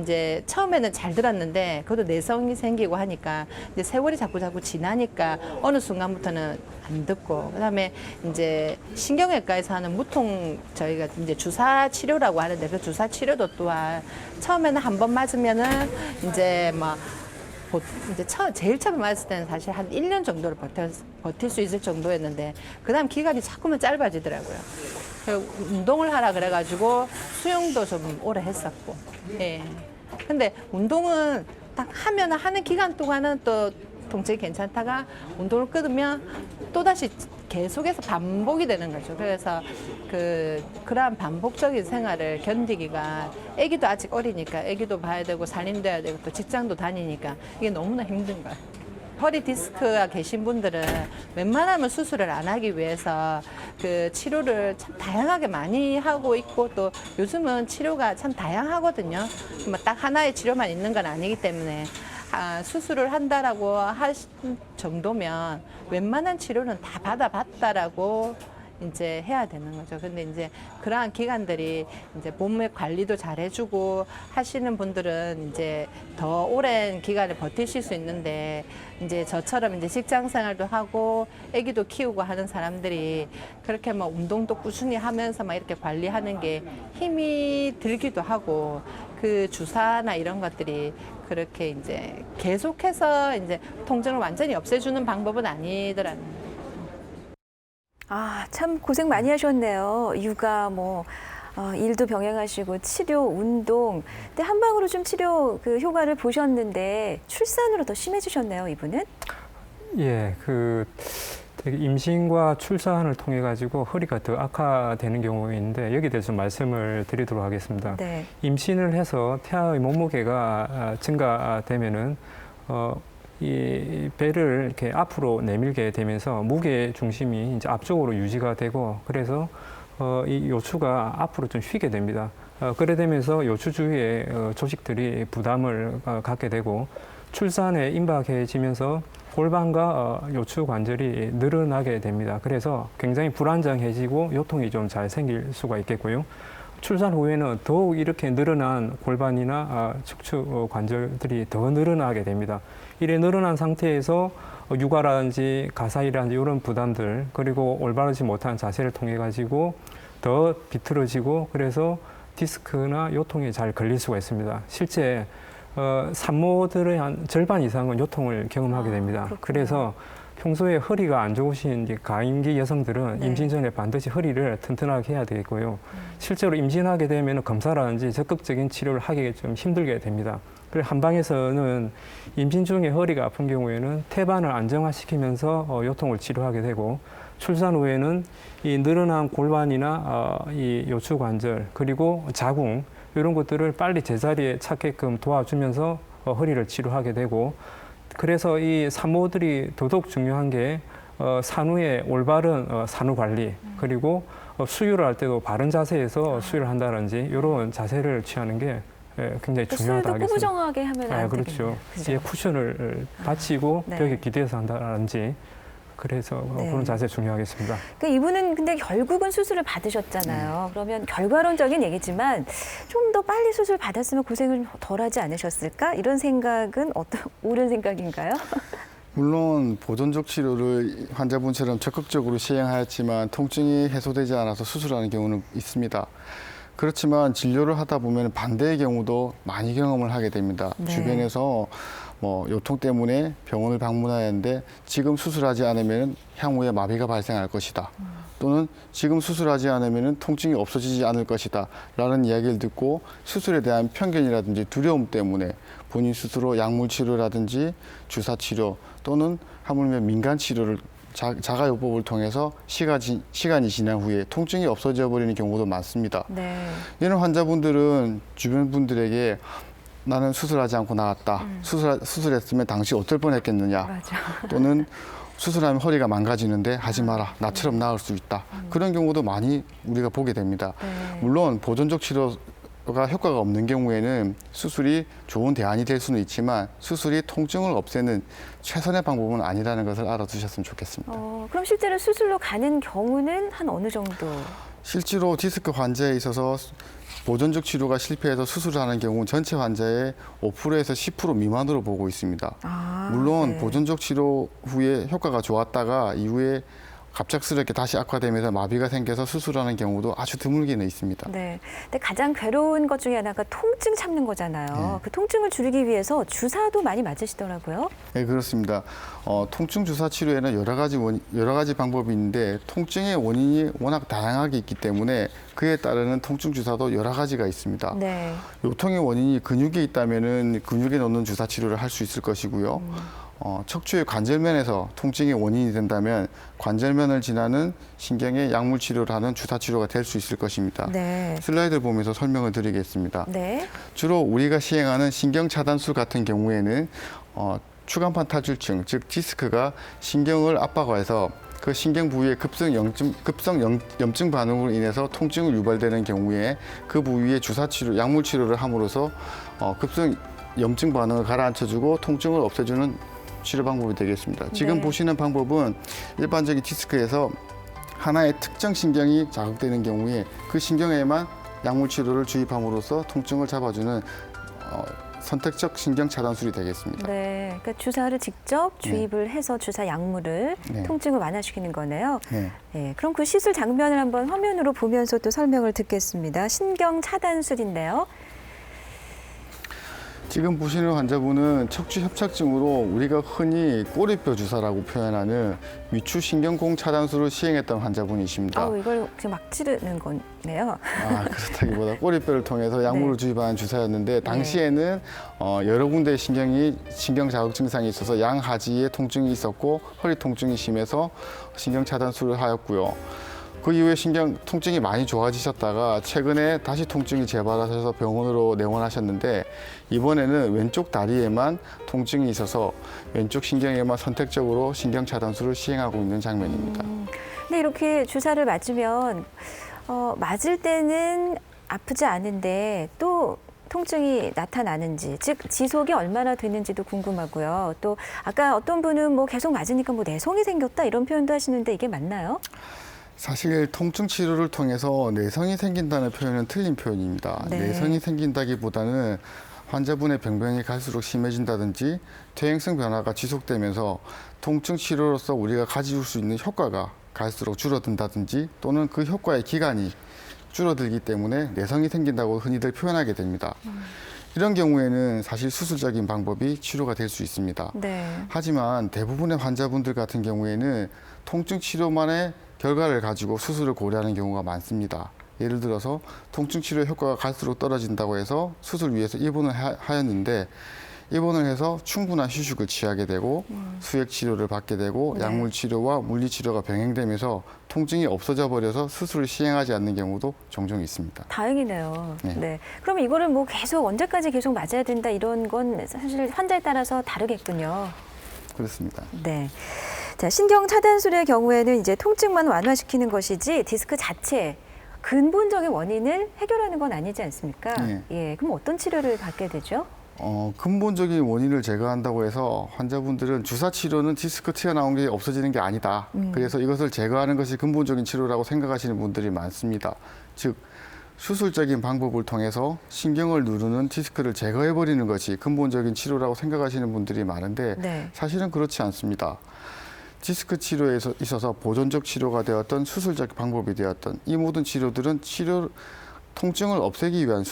Speaker 7: 이제 처음에는 잘 들었는데 그것도 내성이 생기고 하니까 이제 세월이 자꾸 지나니까 어느 순간부터는 안 듣고 그다음에 이제 신경외과에서 하는 무통 저희가 이제 주사 치료라고 하는데 그 주사 치료도 또한 처음에는 한 번 맞으면은 이제 뭐 이제 제일 처음에 맞을 때는 사실 한 1년 정도를 버틸 수 있을 정도였는데 그다음 기간이 자꾸만 짧아지더라고요. 운동을 하라 그래가지고 수영도 좀 오래 했었고, 예. 근데 운동은 딱 하는 기간 동안은 또 통증이 괜찮다가 운동을 끊으면 또다시 계속해서 반복이 되는 거죠. 그래서 그러한 반복적인 생활을 견디기가 아기도 아직 어리니까 아기도 봐야 되고 살림도 해야 되고 또 직장도 다니니까 이게 너무나 힘든 거예요. 허리 디스크가 계신 분들은 웬만하면 수술을 안 하기 위해서 그 치료를 참 다양하게 많이 하고 있고 또 요즘은 치료가 참 다양하거든요. 뭐 딱 하나의 치료만 있는 건 아니기 때문에 수술을 한다라고 하신 정도면 웬만한 치료는 다 받아봤다라고 이제 해야 되는 거죠. 근데 이제 그러한 기간들이 이제 몸의 관리도 잘 해주고 하시는 분들은 이제 더 오랜 기간을 버티실 수 있는데 이제 저처럼 이제 직장 생활도 하고 아기도 키우고 하는 사람들이 그렇게 뭐 운동도 꾸준히 하면서 막 이렇게 관리하는 게 힘이 들기도 하고 그 주사나 이런 것들이 그렇게 이제 계속해서 이제 통증을 완전히 없애주는 방법은 아니더라고요.
Speaker 2: 참 고생 많이 하셨네요. 육아, 일도 병행하시고 치료, 운동. 근데 한 방으로 좀 치료 그 효과를 보셨는데 출산으로 더 심해지셨네요, 이분은?
Speaker 3: 예, 되게 임신과 출산을 통해 가지고 허리가 더 악화되는 경우인데 여기에 대해서 좀 말씀을 드리도록 하겠습니다.
Speaker 2: 네.
Speaker 3: 임신을 해서 태아의 몸무게가 증가되면은 이 배를 이렇게 앞으로 내밀게 되면서 무게 중심이 이제 앞쪽으로 유지가 되고 그래서 이 요추가 앞으로 좀 휘게 됩니다. 그래 되면서 요추 주위에 조직들이 부담을 갖게 되고 출산에 임박해지면서 골반과 요추 관절이 늘어나게 됩니다. 그래서 굉장히 불안정해지고 요통이 좀 잘 생길 수가 있겠고요. 출산 후에는 더욱 이렇게 늘어난 골반이나 척추 관절들이 더 늘어나게 됩니다. 이래 늘어난 상태에서 육아라든지 가사일이라든지 이런 부담들 그리고 올바르지 못한 자세를 통해 가지고 더 비틀어지고 그래서 디스크나 요통이 잘 걸릴 수가 있습니다. 실제 산모들의 한 절반 이상은 요통을 경험하게 됩니다. 그래서 평소에 허리가 안 좋으신 이제 가임기 여성들은
Speaker 2: 네.
Speaker 3: 임신 전에 반드시 허리를 튼튼하게 해야 되겠고요. 실제로 임신하게 되면 검사라든지 적극적인 치료를 하기 좀 힘들게 됩니다. 그래서 한방에서는 임신 중에 허리가 아픈 경우에는 태반을 안정화시키면서 요통을 치료하게 되고 출산 후에는 이 늘어난 골반이나 이 요추 관절 그리고 자궁 이런 것들을 빨리 제자리에 찾게끔 도와주면서 허리를 치료하게 되고 그래서 이 산모들이 더더욱 중요한 게 산후의 올바른 산후 관리 그리고 수유를 할 때도 바른 자세에서 수유를 한다든지 이런 자세를 취하는 게 굉장히 중요하다
Speaker 2: 수유도
Speaker 3: 하겠습니다.
Speaker 2: 꾸부정하게 하면 안
Speaker 3: 그렇죠.
Speaker 2: 되겠네요. 그죠?
Speaker 3: 쿠션을 받치고
Speaker 2: 네.
Speaker 3: 벽에 기대서 한다든지 그래서
Speaker 2: 네.
Speaker 3: 그런 자세 중요하겠습니다.
Speaker 2: 그러니까 이분은 근데 결국은 수술을 받으셨잖아요. 그러면 결과론적인 얘기지만 좀 더 빨리 수술 받았으면 고생을 덜하지 않으셨을까? 이런 생각은 옳은 생각인가요?
Speaker 4: 물론 보존적 치료를 환자분처럼 적극적으로 시행하였지만 통증이 해소되지 않아서 수술하는 경우는 있습니다. 그렇지만 진료를 하다 보면 반대의 경우도 많이 경험을 하게 됩니다.
Speaker 2: 네.
Speaker 4: 주변에서 요통 때문에 병원을 방문하였는데 지금 수술하지 않으면 향후에 마비가 발생할 것이다. 또는 지금 수술하지 않으면 통증이 없어지지 않을 것이다. 라는 이야기를 듣고 수술에 대한 편견이라든지 두려움 때문에 본인 스스로 약물 치료라든지 주사 치료 또는 하물며 민간 치료를 자가요법을 통해서 시간이 지난 후에 통증이 없어져 버리는 경우도 많습니다.
Speaker 2: 네.
Speaker 4: 이런 환자분들은 주변 분들에게 나는 수술하지 않고 나왔다. 수술했으면 당시 어떨 뻔했겠느냐.
Speaker 2: 맞아.
Speaker 4: 또는 수술하면 허리가 망가지는데 하지 마라. 나처럼 나을 수 있다. 그런 경우도 많이 우리가 보게 됩니다.
Speaker 2: 네.
Speaker 4: 물론 보존적 치료가 효과가 없는 경우에는 수술이 좋은 대안이 될 수는 있지만 수술이 통증을 없애는 최선의 방법은 아니라는 것을 알아두셨으면 좋겠습니다.
Speaker 2: 그럼 실제로 수술로 가는 경우는 한 어느 정도?
Speaker 4: 실제로 디스크 환자에 있어서 보존적 치료가 실패해서 수술을 하는 경우는 전체 환자의 5%에서 10% 미만으로 보고 있습니다. 물론
Speaker 2: 네.
Speaker 4: 보존적 치료 후에 효과가 좋았다가 이후에 갑작스럽게 다시 악화되면서 마비가 생겨서 수술하는 경우도 아주 드물게는 있습니다.
Speaker 2: 네. 근데 가장 괴로운 것 중에 하나가 통증 참는 거잖아요.
Speaker 4: 네.
Speaker 2: 그 통증을 줄이기 위해서 주사도 많이 맞으시더라고요.
Speaker 4: 네, 그렇습니다. 통증 주사 치료에는 여러 가지 방법이 있는데 통증의 원인이 워낙 다양하게 있기 때문에 그에 따르는 통증 주사도 여러 가지가 있습니다.
Speaker 2: 네.
Speaker 4: 요통의 원인이 근육에 있다면은 근육에 넣는 주사 치료를 할 수 있을 것이고요. 척추의 관절면에서 통증의 원인이 된다면 관절면을 지나는 신경의 약물 치료를 하는 주사 치료가 될 수 있을 것입니다.
Speaker 2: 네.
Speaker 4: 슬라이드를 보면서 설명을 드리겠습니다.
Speaker 2: 네.
Speaker 4: 주로 우리가 시행하는 신경 차단술 같은 경우에는 추간판 탈출증, 즉 디스크가 신경을 압박해서 그 신경 부위의 급성 염증 반응으로 인해서 통증을 유발되는 경우에 그 부위에 주사 치료, 약물 치료를 함으로써 급성 염증 반응을 가라앉혀주고 통증을 없애주는 치료 방법이 되겠습니다. 지금
Speaker 2: 네.
Speaker 4: 보시는 방법은 일반적인 디스크에서 하나의 특정 신경이 자극되는 경우에 그 신경에만 약물 치료를 주입함으로써 통증을 잡아주는 선택적 신경 차단술이 되겠습니다.
Speaker 2: 네. 그러니까 주사를 직접 주입을 해서 주사 약물을
Speaker 4: 네.
Speaker 2: 통증을 완화시키는 거네요.
Speaker 4: 네.
Speaker 2: 네. 그럼 그 시술 장면을 한번 화면으로 보면서 또 설명을 듣겠습니다. 신경 차단술인데요.
Speaker 4: 지금 보시는 환자분은 척추 협착증으로 우리가 흔히 꼬리뼈 주사라고 표현하는 위추 신경공 차단술을 시행했던 환자분이십니다.
Speaker 2: 이걸 지금 막 찌르는 거네요.
Speaker 4: 그렇다기보다 꼬리뼈를 통해서 약물을
Speaker 2: 네.
Speaker 4: 주입하는 주사였는데 당시에는 여러 군데 신경 자극 증상이 있어서 양하지에 통증이 있었고 허리 통증이 심해서 신경 차단술을 하였고요. 그 이후에 신경 통증이 많이 좋아지셨다가 최근에 다시 통증이 재발하셔서 병원으로 내원하셨는데 이번에는 왼쪽 다리에만 통증이 있어서 왼쪽 신경에만 선택적으로 신경 차단술을 시행하고 있는 장면입니다.
Speaker 2: 근데 이렇게 주사를 맞으면 맞을 때는 아프지 않은데 또 통증이 나타나는지, 즉 지속이 얼마나 되는지도 궁금하고요. 또 아까 어떤 분은 뭐 계속 맞으니까 뭐 내성이 생겼다 이런 표현도 하시는데 이게 맞나요?
Speaker 4: 사실 통증 치료를 통해서 내성이 생긴다는 표현은 틀린 표현입니다.
Speaker 2: 네.
Speaker 4: 내성이 생긴다기보다는 환자분의 병변이 갈수록 심해진다든지 퇴행성 변화가 지속되면서 통증 치료로서 우리가 가질 수 있는 효과가 갈수록 줄어든다든지 또는 그 효과의 기간이 줄어들기 때문에 내성이 생긴다고 흔히들 표현하게 됩니다. 이런 경우에는 사실 수술적인 방법이 치료가 될 수 있습니다.
Speaker 2: 네.
Speaker 4: 하지만 대부분의 환자분들 같은 경우에는 통증 치료만의 결과를 가지고 수술을 고려하는 경우가 많습니다. 예를 들어서 통증 치료 효과가 갈수록 떨어진다고 해서 수술 위해서 입원을 하였는데 입원을 해서 충분한 휴식을 취하게 되고 수액 치료를 받게 되고
Speaker 2: 네.
Speaker 4: 약물 치료와 물리 치료가 병행되면서 통증이 없어져 버려서 수술을 시행하지 않는 경우도 종종 있습니다.
Speaker 2: 다행이네요.
Speaker 4: 네.
Speaker 2: 네. 그러면 이거를 뭐 계속 언제까지 계속 맞아야 된다 이런 건 사실 환자에 따라서 다르겠군요.
Speaker 4: 그렇습니다.
Speaker 2: 네. 자, 신경 차단술의 경우에는 이제 통증만 완화시키는 것이지 디스크 자체 근본적인 원인을 해결하는 건 아니지 않습니까?
Speaker 4: 네.
Speaker 2: 예. 그럼 어떤 치료를 받게 되죠?
Speaker 4: 근본적인 원인을 제거한다고 해서 환자분들은 주사 치료는 디스크 튀어나온 게 없어지는 게 아니다. 그래서 이것을 제거하는 것이 근본적인 치료라고 생각하시는 분들이 많습니다. 즉 수술적인 방법을 통해서 신경을 누르는 디스크를 제거해버리는 것이 근본적인 치료라고 생각하시는 분들이 많은데
Speaker 2: 네.
Speaker 4: 사실은 그렇지 않습니다. 디스크 치료에 있어서 보존적 치료가 되었던 수술적 방법이 되었던 이 모든 치료들은 통증을 없애기 위한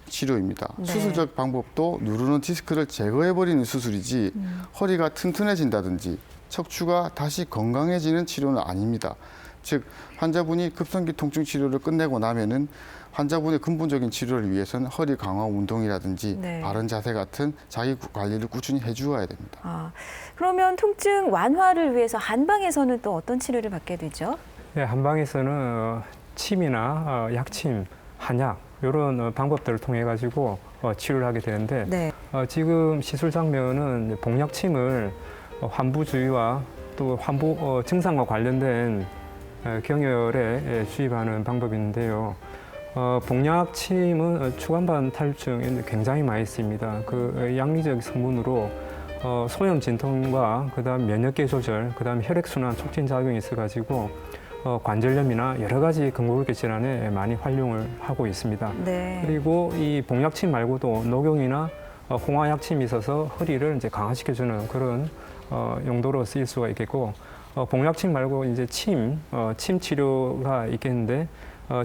Speaker 4: 치료입니다.
Speaker 2: 네.
Speaker 4: 수술적 방법도 누르는 디스크를 제거해버리는 수술이지 허리가 튼튼해진다든지 척추가 다시 건강해지는 치료는 아닙니다. 즉 환자분이 급성기 통증 치료를 끝내고 나면은 환자분의 근본적인 치료를 위해서는 허리 강화 운동이라든지
Speaker 2: 네.
Speaker 4: 바른 자세 같은 자기 관리를 꾸준히 해주어야 됩니다.
Speaker 2: 그러면 통증 완화를 위해서 한방에서는 또 어떤 치료를 받게 되죠?
Speaker 3: 네, 한방에서는 침이나 약침, 한약 이런 방법들을 통해 가지고 치료를 하게 되는데
Speaker 2: 네.
Speaker 3: 지금 시술 장면은 복약침을 환부 주의와 또 환부 증상과 관련된 경혈에 주입하는 방법인데요. 복약침은 추간판 탈출증에 굉장히 많이 쓰입니다. 그 양리적 성분으로 소염 진통과 그다음 면역계 조절, 그다음 혈액순환 촉진 작용이 있어가지고 관절염이나 여러 가지 근골격 질환에 많이 활용을 하고 있습니다.
Speaker 2: 네.
Speaker 3: 그리고 이 복약침 말고도 녹용이나 홍화약침이 있어서 허리를 이제 강화시켜주는 그런 용도로 쓰일 수가 있겠고, 복약침 말고 이제 침 치료가 있겠는데,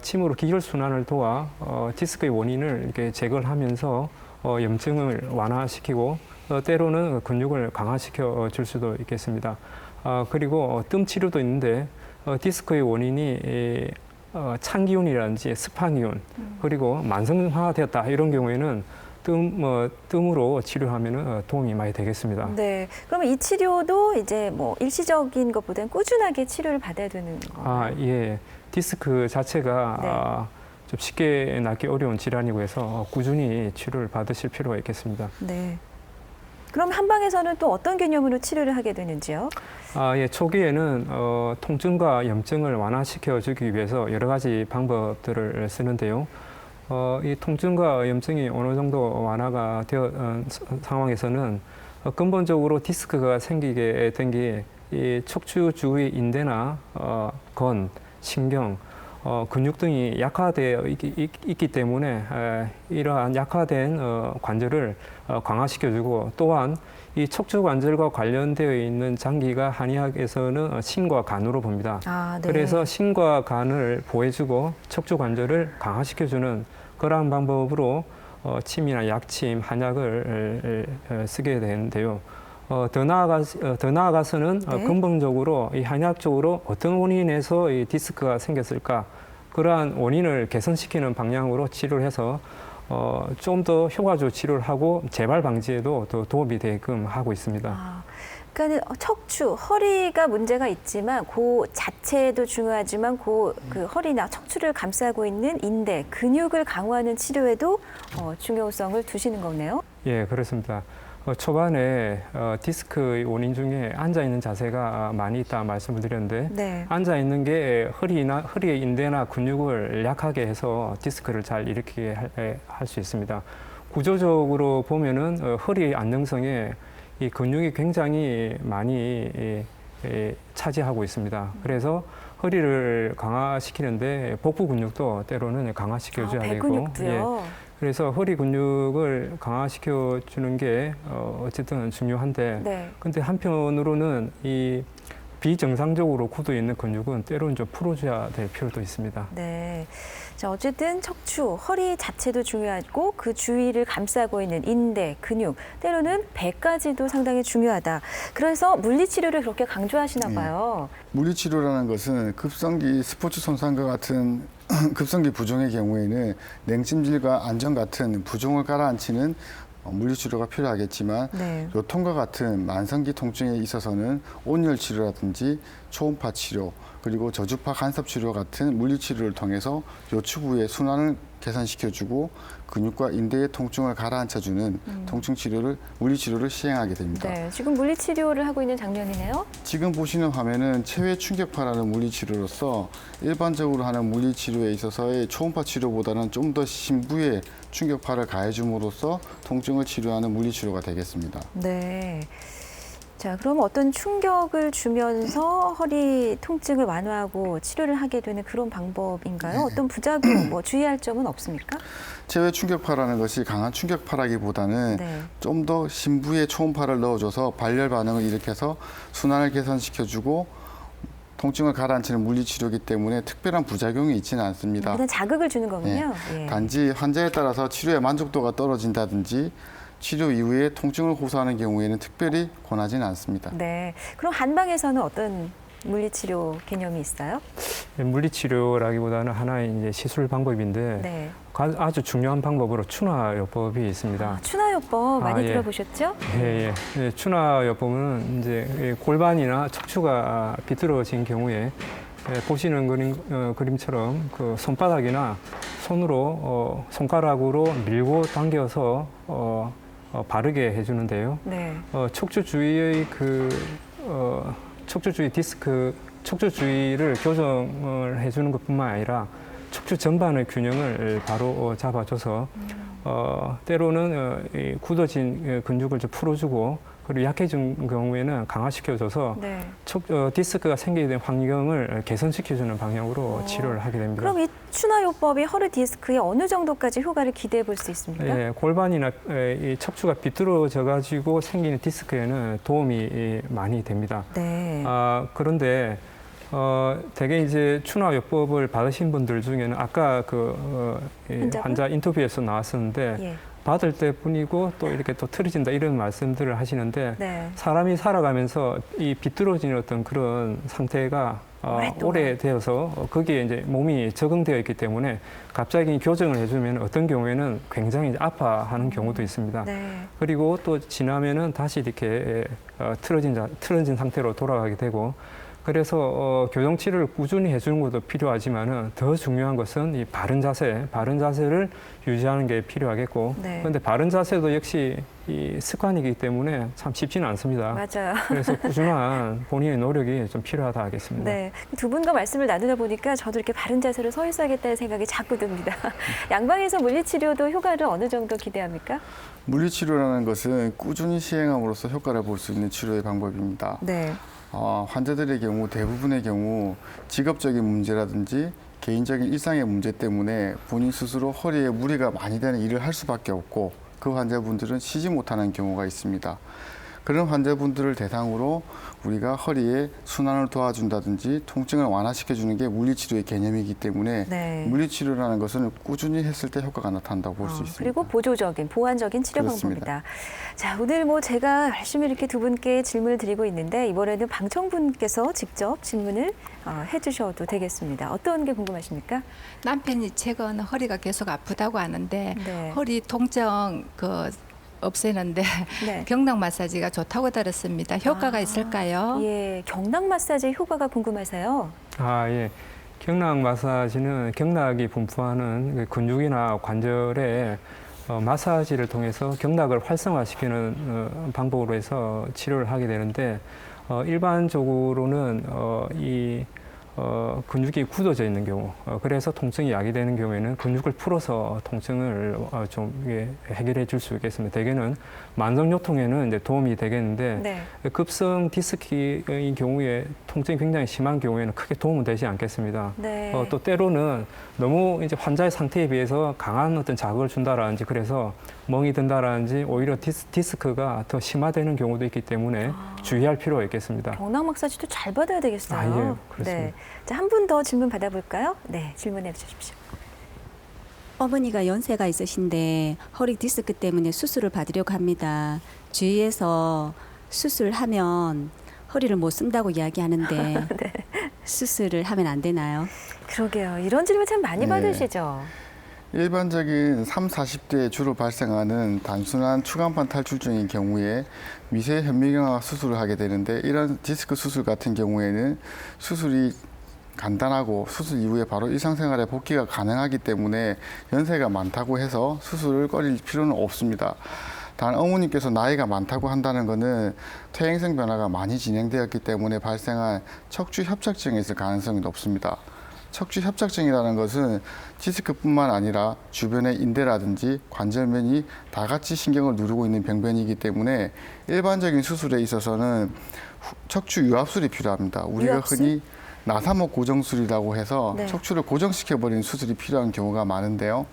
Speaker 3: 침으로 기혈 순환을 도와 디스크의 원인을 이렇게 제거를 하면서 염증을 완화시키고 때로는 근육을 강화시켜 줄 수도 있겠습니다. 그리고 뜸 치료도 있는데 디스크의 원인이 찬 기운이라든지 습한 기운 그리고 만성화되었다 이런 경우에는 뜸으로 치료하면 도움이 많이 되겠습니다.
Speaker 2: 네. 그러면 이 치료도 이제 뭐 일시적인 것보다는 꾸준하게 치료를 받아야 되는 건가요?
Speaker 3: 예. 디스크 자체가
Speaker 2: 네.
Speaker 3: 좀 쉽게 낫기 어려운 질환이고 해서 꾸준히 치료를 받으실 필요가 있겠습니다.
Speaker 2: 네. 그럼 한방에서는 또 어떤 개념으로 치료를 하게 되는지요?
Speaker 3: 예, 초기에는 통증과 염증을 완화시켜 주기 위해서 여러 가지 방법들을 쓰는데요. 이 통증과 염증이 어느 정도 완화가 되어 상황에서는 근본적으로 디스크가 생기게 된 게 이 척추 주위 인대나 건, 신경, 근육 등이 약화되어 있기 때문에 이러한 약화된 관절을 강화시켜주고 또한 이 척추 관절과 관련되어 있는 장기가 한의학에서는 신과 간으로 봅니다.
Speaker 2: 네.
Speaker 3: 그래서 신과 간을 보호해주고 척추 관절을 강화시켜주는 그러한 방법으로 침이나 약침, 한약을 쓰게 되는데요. 더 나아가서는
Speaker 2: 네.
Speaker 3: 근본적으로 이 한약 쪽으로 어떤 원인에서 이 디스크가 생겼을까 그러한 원인을 개선시키는 방향으로 치료를 해서 좀 더 효과적 치료를 하고 재발 방지에도 더 도움이 되게끔 하고 있습니다.
Speaker 2: 그러니까 척추, 허리가 문제가 있지만 그 자체도 중요하지만 그 허리나 척추를 감싸고 있는 인대, 근육을 강화하는 치료에도 중요성을 두시는 거네요.
Speaker 3: 예, 그렇습니다. 초반에 디스크의 원인 중에 앉아있는 자세가 많이 있다 말씀을 드렸는데
Speaker 2: 네.
Speaker 3: 앉아있는 게 허리의 인대나 근육을 약하게 해서 디스크를 잘 일으키게 할 수 있습니다. 구조적으로 보면은 허리의 안정성에 이 근육이 굉장히 많이 차지하고 있습니다. 그래서 허리를 강화시키는데 복부 근육도 때로는 강화시켜줘야
Speaker 2: 배
Speaker 3: 되고
Speaker 2: 근육도요.
Speaker 3: 그래서 허리 근육을 강화시켜 주는 게 어쨌든 중요한데
Speaker 2: 네.
Speaker 3: 근데 한편으로는 이 비정상적으로 굳어 있는 근육은 때로는 좀 풀어줘야 될 필요도 있습니다.
Speaker 2: 네. 자, 어쨌든 척추, 허리 자체도 중요하고 그 주위를 감싸고 있는 인대, 근육, 때로는 배까지도 상당히 중요하다. 그래서 물리치료를 그렇게 강조하시나 봐요.
Speaker 4: 물리치료라는 것은 급성기 스포츠 손상과 같은 급성기 부종의 경우에는 냉찜질과 안정 같은 부종을 가라앉히는 물리치료가 필요하겠지만
Speaker 2: 네.
Speaker 4: 요통과 같은 만성기 통증에 있어서는 온열 치료라든지 초음파 치료 그리고 저주파 간섭 치료 같은 물리치료를 통해서 요추부의 순환을 개선시켜주고 근육과 인대의 통증을 가라앉혀주는 통증 치료를 물리치료를 시행하게 됩니다.
Speaker 2: 네, 지금 물리치료를 하고 있는 장면이네요.
Speaker 4: 지금 보시는 화면은 체외 충격파라는 물리치료로서 일반적으로 하는 물리치료에 있어서의 초음파 치료보다는 좀 더 심부에 충격파를 가해줌으로써 통증을 치료하는 물리치료가 되겠습니다.
Speaker 2: 네. 자, 그럼 어떤 충격을 주면서 허리 통증을 완화하고 치료를 하게 되는 그런 방법인가요? 어떤 부작용, 뭐 주의할 점은 없습니까?
Speaker 4: 체외 충격파라는 것이 강한 충격파라기보다는
Speaker 2: 네.
Speaker 4: 좀 더 심부에 초음파를 넣어줘서 발열 반응을 일으켜서 순환을 개선시켜주고 통증을 가라앉히는 물리치료이기 때문에 특별한 부작용이 있지는 않습니다.
Speaker 2: 그냥 자극을 주는 거군요. 예.
Speaker 4: 단지 환자에 따라서 치료의 만족도가 떨어진다든지 치료 이후에 통증을 호소하는 경우에는 특별히 권하지는 않습니다.
Speaker 2: 네. 그럼 한방에서는 어떤 물리치료 개념이 있어요?
Speaker 3: 물리치료라기보다는 하나의 이제 시술 방법인데
Speaker 2: 네.
Speaker 3: 아주 중요한 방법으로 추나요법이 있습니다.
Speaker 2: 추나요법 많이
Speaker 3: 예.
Speaker 2: 들어보셨죠?
Speaker 3: 예. 추나요법은 이제 골반이나 척추가 비뚤어진 경우에 보시는 그림처럼 그 손바닥이나 손으로 손가락으로 밀고 당겨서 바르게 해주는데요.
Speaker 2: 네.
Speaker 3: 척추 주위의 척추 주위 디스크, 척추 주위를 교정을 해주는 것뿐만 아니라 척추 전반의 균형을 바로 잡아줘서 때로는 이 굳어진 근육을 좀 풀어주고 그리고 약해진 경우에는 강화시켜줘서
Speaker 2: 네.
Speaker 3: 디스크가 생기게 된 환경을 개선시켜주는 방향으로 치료를 하게 됩니다.
Speaker 2: 그럼 이 추나요법이 허리 디스크에 어느 정도까지 효과를 기대해 볼 수 있습니까?
Speaker 3: 예, 골반이나 이 척추가 비뚤어져 가지고 생기는 디스크에는 도움이 많이 됩니다.
Speaker 2: 네.
Speaker 3: 그런데 대개 이제 추나요법을 받으신 분들 중에는 아까 이 환자 인터뷰에서 나왔었는데
Speaker 2: 예.
Speaker 3: 받을 때뿐이고 또 이렇게 또 틀어진다 이런 말씀들을 하시는데
Speaker 2: 네.
Speaker 3: 사람이 살아가면서 이 비뚤어진 어떤 그런 상태가 오래되어서 거기에 이제 몸이 적응되어 있기 때문에 갑자기 교정을 해주면 어떤 경우에는 굉장히 이제 아파하는 경우도 있습니다.
Speaker 2: 네.
Speaker 3: 그리고 또 지나면은 다시 이렇게 틀어진 상태로 돌아가게 되고 그래서 교정 치료를 꾸준히 해주는 것도 필요하지만은 더 중요한 것은 이 바른 자세를 유지하는 게 필요하겠고
Speaker 2: 네.
Speaker 3: 그런데 바른 자세도 역시 이 습관이기 때문에 참 쉽지는 않습니다.
Speaker 2: 맞아요.
Speaker 3: 그래서 꾸준한 본인의 노력이 좀 필요하다 하겠습니다.
Speaker 2: 네. 두 분과 말씀을 나누다 보니까 저도 이렇게 바른 자세로 서 있어야겠다는 생각이 자꾸 듭니다. 양방에서 물리치료도 효과를 어느 정도 기대합니까?
Speaker 4: 물리치료라는 것은 꾸준히 시행함으로써 효과를 볼 수 있는 치료의 방법입니다.
Speaker 2: 네.
Speaker 4: 환자들의 경우 대부분의 경우 직업적인 문제라든지 개인적인 일상의 문제 때문에 본인 스스로 허리에 무리가 많이 되는 일을 할 수밖에 없고 그 환자분들은 쉬지 못하는 경우가 있습니다. 그런 환자분들을 대상으로 우리가 허리에 순환을 도와준다든지 통증을 완화시켜주는 게 물리치료의 개념이기 때문에
Speaker 2: 네.
Speaker 4: 물리치료라는 것은 꾸준히 했을 때 효과가 나타난다고 볼 수 있습니다.
Speaker 2: 그리고 보조적인, 보완적인 치료
Speaker 4: 그렇습니다.
Speaker 2: 방법이다. 자, 오늘 제가 열심히 이렇게 두 분께 질문을 드리고 있는데 이번에는 방청분께서 직접 질문을 해주셔도 되겠습니다. 어떤 게 궁금하십니까?
Speaker 8: 남편이 최근 허리가 계속 아프다고 하는데
Speaker 2: 네.
Speaker 8: 허리 통증 없애는데
Speaker 2: 네.
Speaker 8: 경락 마사지가 좋다고 들었습니다. 효과가 있을까요?
Speaker 2: 예, 경락 마사지 효과가 궁금하세요.
Speaker 3: 예. 경락 마사지는 경락이 분포하는 근육이나 관절에 마사지를 통해서 경락을 활성화시키는 방법으로 해서 치료를 하게 되는데 일반적으로는 이 근육이 굳어져 있는 경우, 그래서 통증이 야기되는 경우에는 근육을 풀어서 통증을 좀 해결해 줄 수 있겠습니다. 대개는 만성요통에는 이제 도움이 되겠는데
Speaker 2: 네.
Speaker 3: 급성 디스크의 경우에 통증이 굉장히 심한 경우에는 크게 도움은 되지 않겠습니다.
Speaker 2: 네.
Speaker 3: 또 때로는 너무 이제 환자의 상태에 비해서 강한 어떤 자극을 준다라든지 그래서 멍이 든다라든지 오히려 디스크가 더 심화되는 경우도 있기 때문에 주의할 필요가 있겠습니다.
Speaker 2: 경락 마사지도 잘 받아야 되겠어요.
Speaker 3: 예, 그렇습니다.
Speaker 2: 네. 자, 한 분 더 질문 받아볼까요? 네, 질문해 주십시오.
Speaker 9: 어머니가 연세가 있으신데 허리 디스크 때문에 수술을 받으려고 합니다. 주위에서 수술하면 허리를 못 쓴다고 이야기하는데
Speaker 2: 네.
Speaker 9: 수술을 하면 안 되나요?
Speaker 2: 그러게요. 이런 질문 참 많이
Speaker 4: 네.
Speaker 2: 받으시죠?
Speaker 4: 일반적인 30, 40대에 주로 발생하는 단순한 추간판 탈출증인 경우에 미세 현미경화 수술을 하게 되는데 이런 디스크 수술 같은 경우에는 수술이 간단하고 수술 이후에 바로 일상생활에 복귀가 가능하기 때문에 연세가 많다고 해서 수술을 꺼릴 필요는 없습니다. 단 어머님께서 나이가 많다고 한다는 것은 퇴행성 변화가 많이 진행되었기 때문에 발생한 척추 협착증이 있을 가능성이 높습니다. 척추 협착증이라는 것은 디스크뿐만 아니라 주변의 인대라든지 관절면이 다 같이 신경을 누르고 있는 병변이기 때문에 일반적인 수술에 있어서는 척추 유압술이 필요합니다. 우리가
Speaker 2: 유압술?
Speaker 4: 흔히 나사목 고정술이라고 해서
Speaker 2: 네.
Speaker 4: 척추를 고정시켜버리는 수술이 필요한 경우가 많은데요.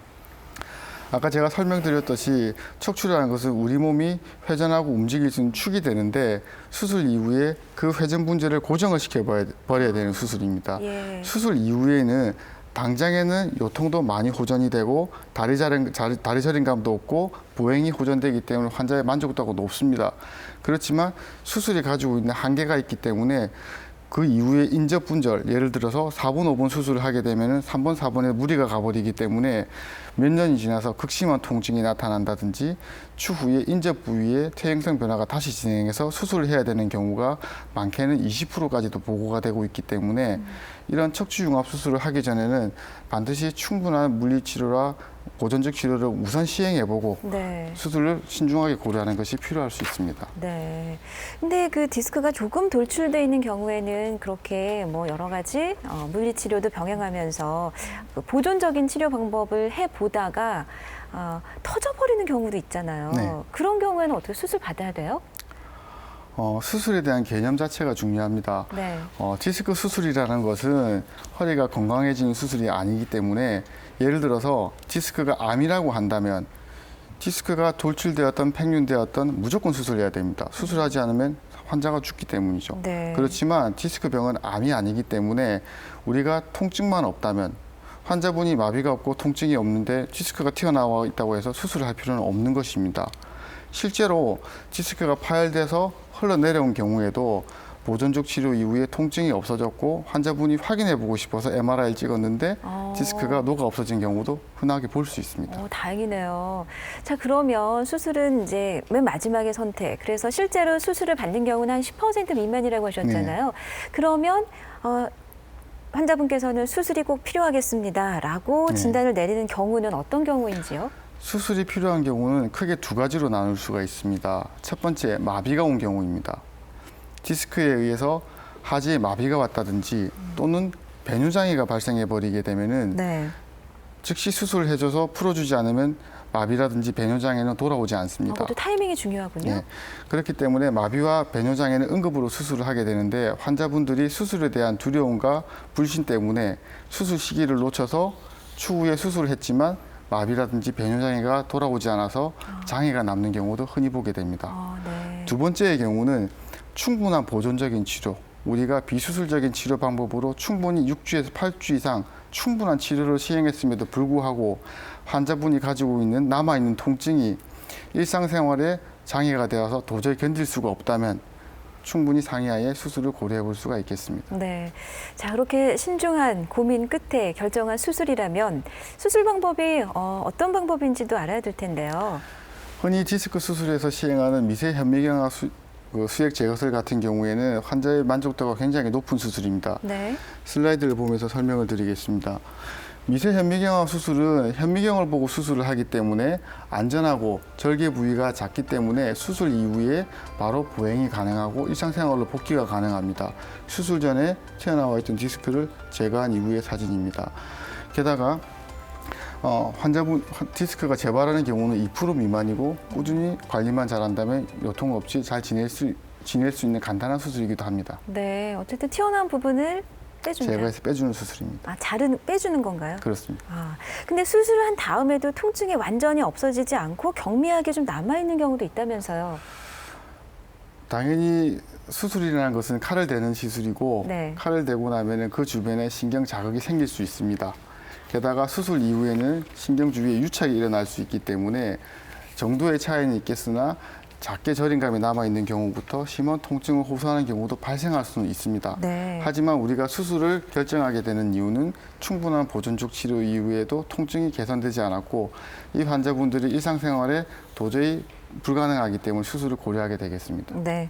Speaker 4: 아까 제가 설명드렸듯이 척추라는 것은 우리 몸이 회전하고 움직일 수 있는 축이 되는데 수술 이후에 그 회전 분절을 고정을 시켜버려야 되는 수술입니다.
Speaker 2: 예.
Speaker 4: 수술 이후에는 당장에는 요통도 많이 호전이 되고 다리 저림감도 없고 보행이 호전되기 때문에 환자의 만족도가 높습니다. 그렇지만 수술이 가지고 있는 한계가 있기 때문에 그 이후에 인접 분절, 예를 들어서 4번, 5번 수술을 하게 되면 3번, 4번에 무리가 가버리기 때문에 몇 년이 지나서 극심한 통증이 나타난다든지 추후에 인접 부위에 퇴행성 변화가 다시 진행해서 수술을 해야 되는 경우가 많게는 20%까지도 보고가 되고 있기 때문에 이런 척추융합 수술을 하기 전에는 반드시 충분한 물리치료라 보존적 치료를 우선 시행해보고
Speaker 2: 네.
Speaker 4: 수술을 신중하게 고려하는 것이 필요할 수 있습니다.
Speaker 2: 네. 근데 그 디스크가 조금 돌출돼 있는 경우에는 그렇게 뭐 여러 가지 물리치료도 병행하면서 그 보존적인 치료 방법을 해보다가 터져버리는 경우도 있잖아요.
Speaker 4: 네.
Speaker 2: 그런 경우에는 어떻게 수술 받아야 돼요?
Speaker 4: 수술에 대한 개념 자체가 중요합니다.
Speaker 2: 네.
Speaker 4: 디스크 수술이라는 것은 허리가 건강해지는 수술이 아니기 때문에 예를 들어서 디스크가 암이라고 한다면 디스크가 돌출되었던 팽윤되었던 무조건 수술해야 됩니다. 수술하지 않으면 환자가 죽기 때문이죠.
Speaker 2: 네.
Speaker 4: 그렇지만 디스크 병은 암이 아니기 때문에 우리가 통증만 없다면 환자분이 마비가 없고 통증이 없는데 디스크가 튀어나와 있다고 해서 수술을 할 필요는 없는 것입니다. 실제로 디스크가 파열돼서 흘러내려온 경우에도 보존적 치료 이후에 통증이 없어졌고 환자분이 확인해보고 싶어서 MRI를 찍었는데 디스크가 녹아 없어진 경우도 흔하게 볼 수 있습니다.
Speaker 2: 다행이네요. 자, 그러면 수술은 이제 맨 마지막에 선택. 그래서 실제로 수술을 받는 경우는 한 10% 미만이라고 하셨잖아요. 그러면 환자분께서는 수술이 꼭 필요하겠습니다라고
Speaker 4: 네.
Speaker 2: 진단을 내리는 경우는 어떤 경우인지요?
Speaker 4: 수술이 필요한 경우는 크게 두 가지로 나눌 수가 있습니다. 첫 번째, 마비가 온 경우입니다. 디스크에 의해서 하지에 마비가 왔다든지 또는 배뇨장애가 발생해버리게 되면은
Speaker 2: 네.
Speaker 4: 즉시 수술을 해줘서 풀어주지 않으면 마비라든지 배뇨장애는 돌아오지 않습니다.
Speaker 2: 그것도 타이밍이 중요하군요.
Speaker 4: 네. 그렇기 때문에 마비와 배뇨장애는 응급으로 수술을 하게 되는데 환자분들이 수술에 대한 두려움과 불신 때문에 수술 시기를 놓쳐서 추후에 수술을 했지만 마비라든지 배뇨장애가 돌아오지 않아서 장애가 남는 경우도 흔히 보게 됩니다.
Speaker 2: 네.
Speaker 4: 두 번째의 경우는 충분한 보존적인 치료, 우리가 비수술적인 치료 방법으로 충분히 6주에서 8주 이상 충분한 치료를 시행했음에도 불구하고 환자분이 가지고 있는 남아있는 통증이 일상생활에 장애가 되어서 도저히 견딜 수가 없다면 충분히 상이하에 수술을 고려해 볼 수가 있겠습니다.
Speaker 2: 네. 자, 그렇게 신중한 고민 끝에 결정한 수술이라면 수술 방법이 어떤 방법인지도 알아야 될 텐데요.
Speaker 4: 흔히 디스크 수술에서 시행하는 미세 현미경화 수액 제거술 같은 경우에는 환자의 만족도가 굉장히 높은 수술입니다.
Speaker 2: 네.
Speaker 4: 슬라이드를 보면서 설명을 드리겠습니다. 미세 현미경화 수술은 현미경을 보고 수술을 하기 때문에 안전하고 절개 부위가 작기 때문에 수술 이후에 바로 보행이 가능하고 일상생활로 복귀가 가능합니다. 수술 전에 튀어나와 있던 디스크를 제거한 이후의 사진입니다. 게다가 환자분 디스크가 재발하는 경우는 2% 미만이고 꾸준히 관리만 잘한다면 요통 없이 잘 지낼 수 있는 간단한 수술이기도 합니다.
Speaker 2: 네. 어쨌든 튀어나온 부분을 빼준다.
Speaker 4: 제거해서 빼주는 수술입니다.
Speaker 2: 빼주는 건가요?
Speaker 4: 그렇습니다.
Speaker 2: 근데 수술을 한 다음에도 통증이 완전히 없어지지 않고 경미하게 좀 남아있는 경우도 있다면서요.
Speaker 4: 당연히 수술이라는 것은 칼을 대는 시술이고
Speaker 2: 네.
Speaker 4: 칼을 대고 나면은 그 주변에 신경 자극이 생길 수 있습니다. 게다가 수술 이후에는 신경 주위에 유착이 일어날 수 있기 때문에 정도의 차이는 있겠으나 작게 저림감이 남아있는 경우부터 심한 통증을 호소하는 경우도 발생할 수는 있습니다.
Speaker 2: 네.
Speaker 4: 하지만 우리가 수술을 결정하게 되는 이유는 충분한 보존적 치료 이후에도 통증이 개선되지 않았고 이 환자분들이 일상생활에 도저히 불가능하기 때문에 수술을 고려하게 되겠습니다.
Speaker 2: 네.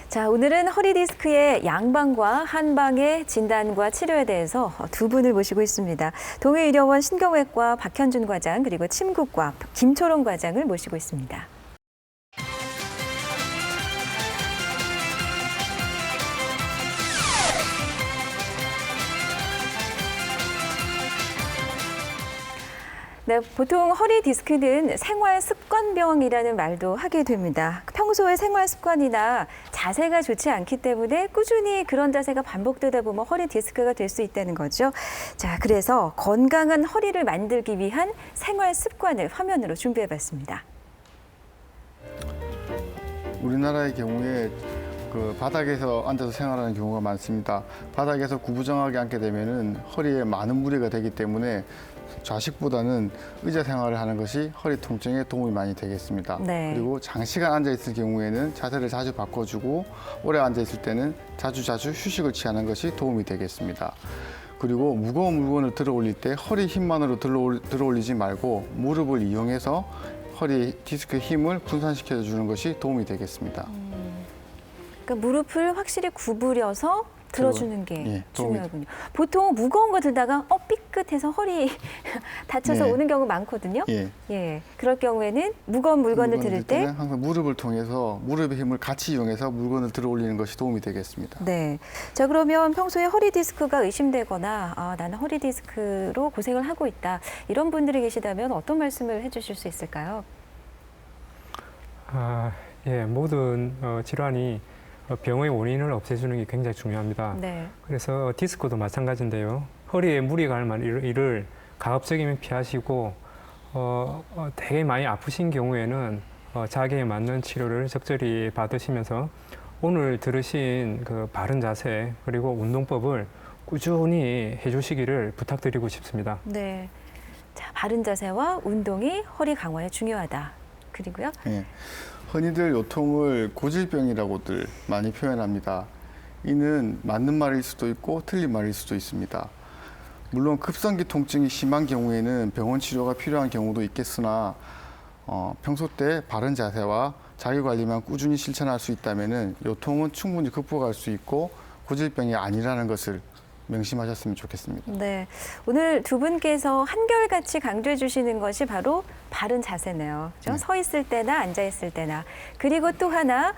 Speaker 2: 자, 오늘은 허리 디스크의 양방과 한방의 진단과 치료에 대해서 두 분을 모시고 있습니다. 동해의료원 신경외과 박현준 과장 그리고 침구과 김초롱 과장을 모시고 있습니다. 네, 보통 허리 디스크는 생활 습관병이라는 말도 하게 됩니다. 평소에 생활 습관이나 자세가 좋지 않기 때문에 꾸준히 그런 자세가 반복되다 보면 허리 디스크가 될 수 있다는 거죠. 자, 그래서 건강한 허리를 만들기 위한 생활 습관을 화면으로 준비해봤습니다.
Speaker 4: 우리나라의 경우에 그 바닥에서 앉아서 생활하는 경우가 많습니다. 바닥에서 구부정하게 앉게 되면은 허리에 많은 무리가 되기 때문에 좌식보다는 의자 생활을 하는 것이 허리 통증에 도움이 많이 되겠습니다.
Speaker 2: 네.
Speaker 4: 그리고 장시간 앉아 있을 경우에는 자세를 자주 바꿔주고 오래 앉아 있을 때는 자주 휴식을 취하는 것이 도움이 되겠습니다. 그리고 무거운 물건을 들어 올릴 때 허리 힘만으로 들어 올리지 말고 무릎을 이용해서 허리 디스크 힘을 분산시켜 주는 것이 도움이 되겠습니다.
Speaker 2: 그러니까 무릎을 확실히 구부려서 들어주는 게
Speaker 4: 예,
Speaker 2: 중요하군요. 보통 무거운 거 들다가 삐끗해서 허리 다쳐서
Speaker 4: 네.
Speaker 2: 오는 경우 많거든요.
Speaker 4: 예.
Speaker 2: 예, 그럴 경우에는 무거운 물건을 들을 때
Speaker 4: 때는 항상 무릎을 통해서 무릎의 힘을 같이 이용해서 물건을 들어 올리는 것이 도움이 되겠습니다.
Speaker 2: 네. 자, 그러면 평소에 허리 디스크가 의심되거나 나는 허리 디스크로 고생을 하고 있다. 이런 분들이 계시다면 어떤 말씀을 해주실 수 있을까요?
Speaker 3: 예, 모든 질환이 병의 원인을 없애주는 게 굉장히 중요합니다.
Speaker 2: 네.
Speaker 3: 그래서 디스크도 마찬가지인데요. 허리에 무리가 갈 만한 일을 가급적이면 피하시고 되게 많이 아프신 경우에는 자기에 맞는 치료를 적절히 받으시면서 오늘 들으신 그 바른 자세 그리고 운동법을 꾸준히 해주시기를 부탁드리고 싶습니다.
Speaker 2: 네. 자, 바른 자세와 운동이 허리 강화에 중요하다. 그리고요.
Speaker 4: 예. 흔히들 요통을 고질병이라고들 많이 표현합니다. 이는 맞는 말일 수도 있고 틀린 말일 수도 있습니다. 물론 급성기 통증이 심한 경우에는 병원 치료가 필요한 경우도 있겠으나 평소 때 바른 자세와 자기관리만 꾸준히 실천할 수 있다면 요통은 충분히 극복할 수 있고 고질병이 아니라는 것을 명심하셨으면 좋겠습니다.
Speaker 2: 네, 오늘 두 분께서 한결같이 강조해 주시는 것이 바로 바른 자세네요. 그렇죠?
Speaker 4: 네.
Speaker 2: 서 있을 때나 앉아 있을 때나. 그리고 또 하나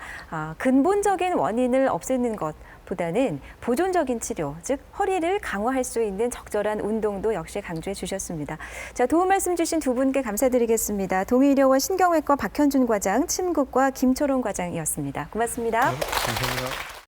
Speaker 2: 근본적인 원인을 없애는 것보다는 보존적인 치료, 즉 허리를 강화할 수 있는 적절한 운동도 역시 강조해 주셨습니다. 자, 도움 말씀 주신 두 분께 감사드리겠습니다. 동해의료원 신경외과 박현준 과장, 침구과 김초롱 과장이었습니다. 고맙습니다.
Speaker 3: 감사합니다.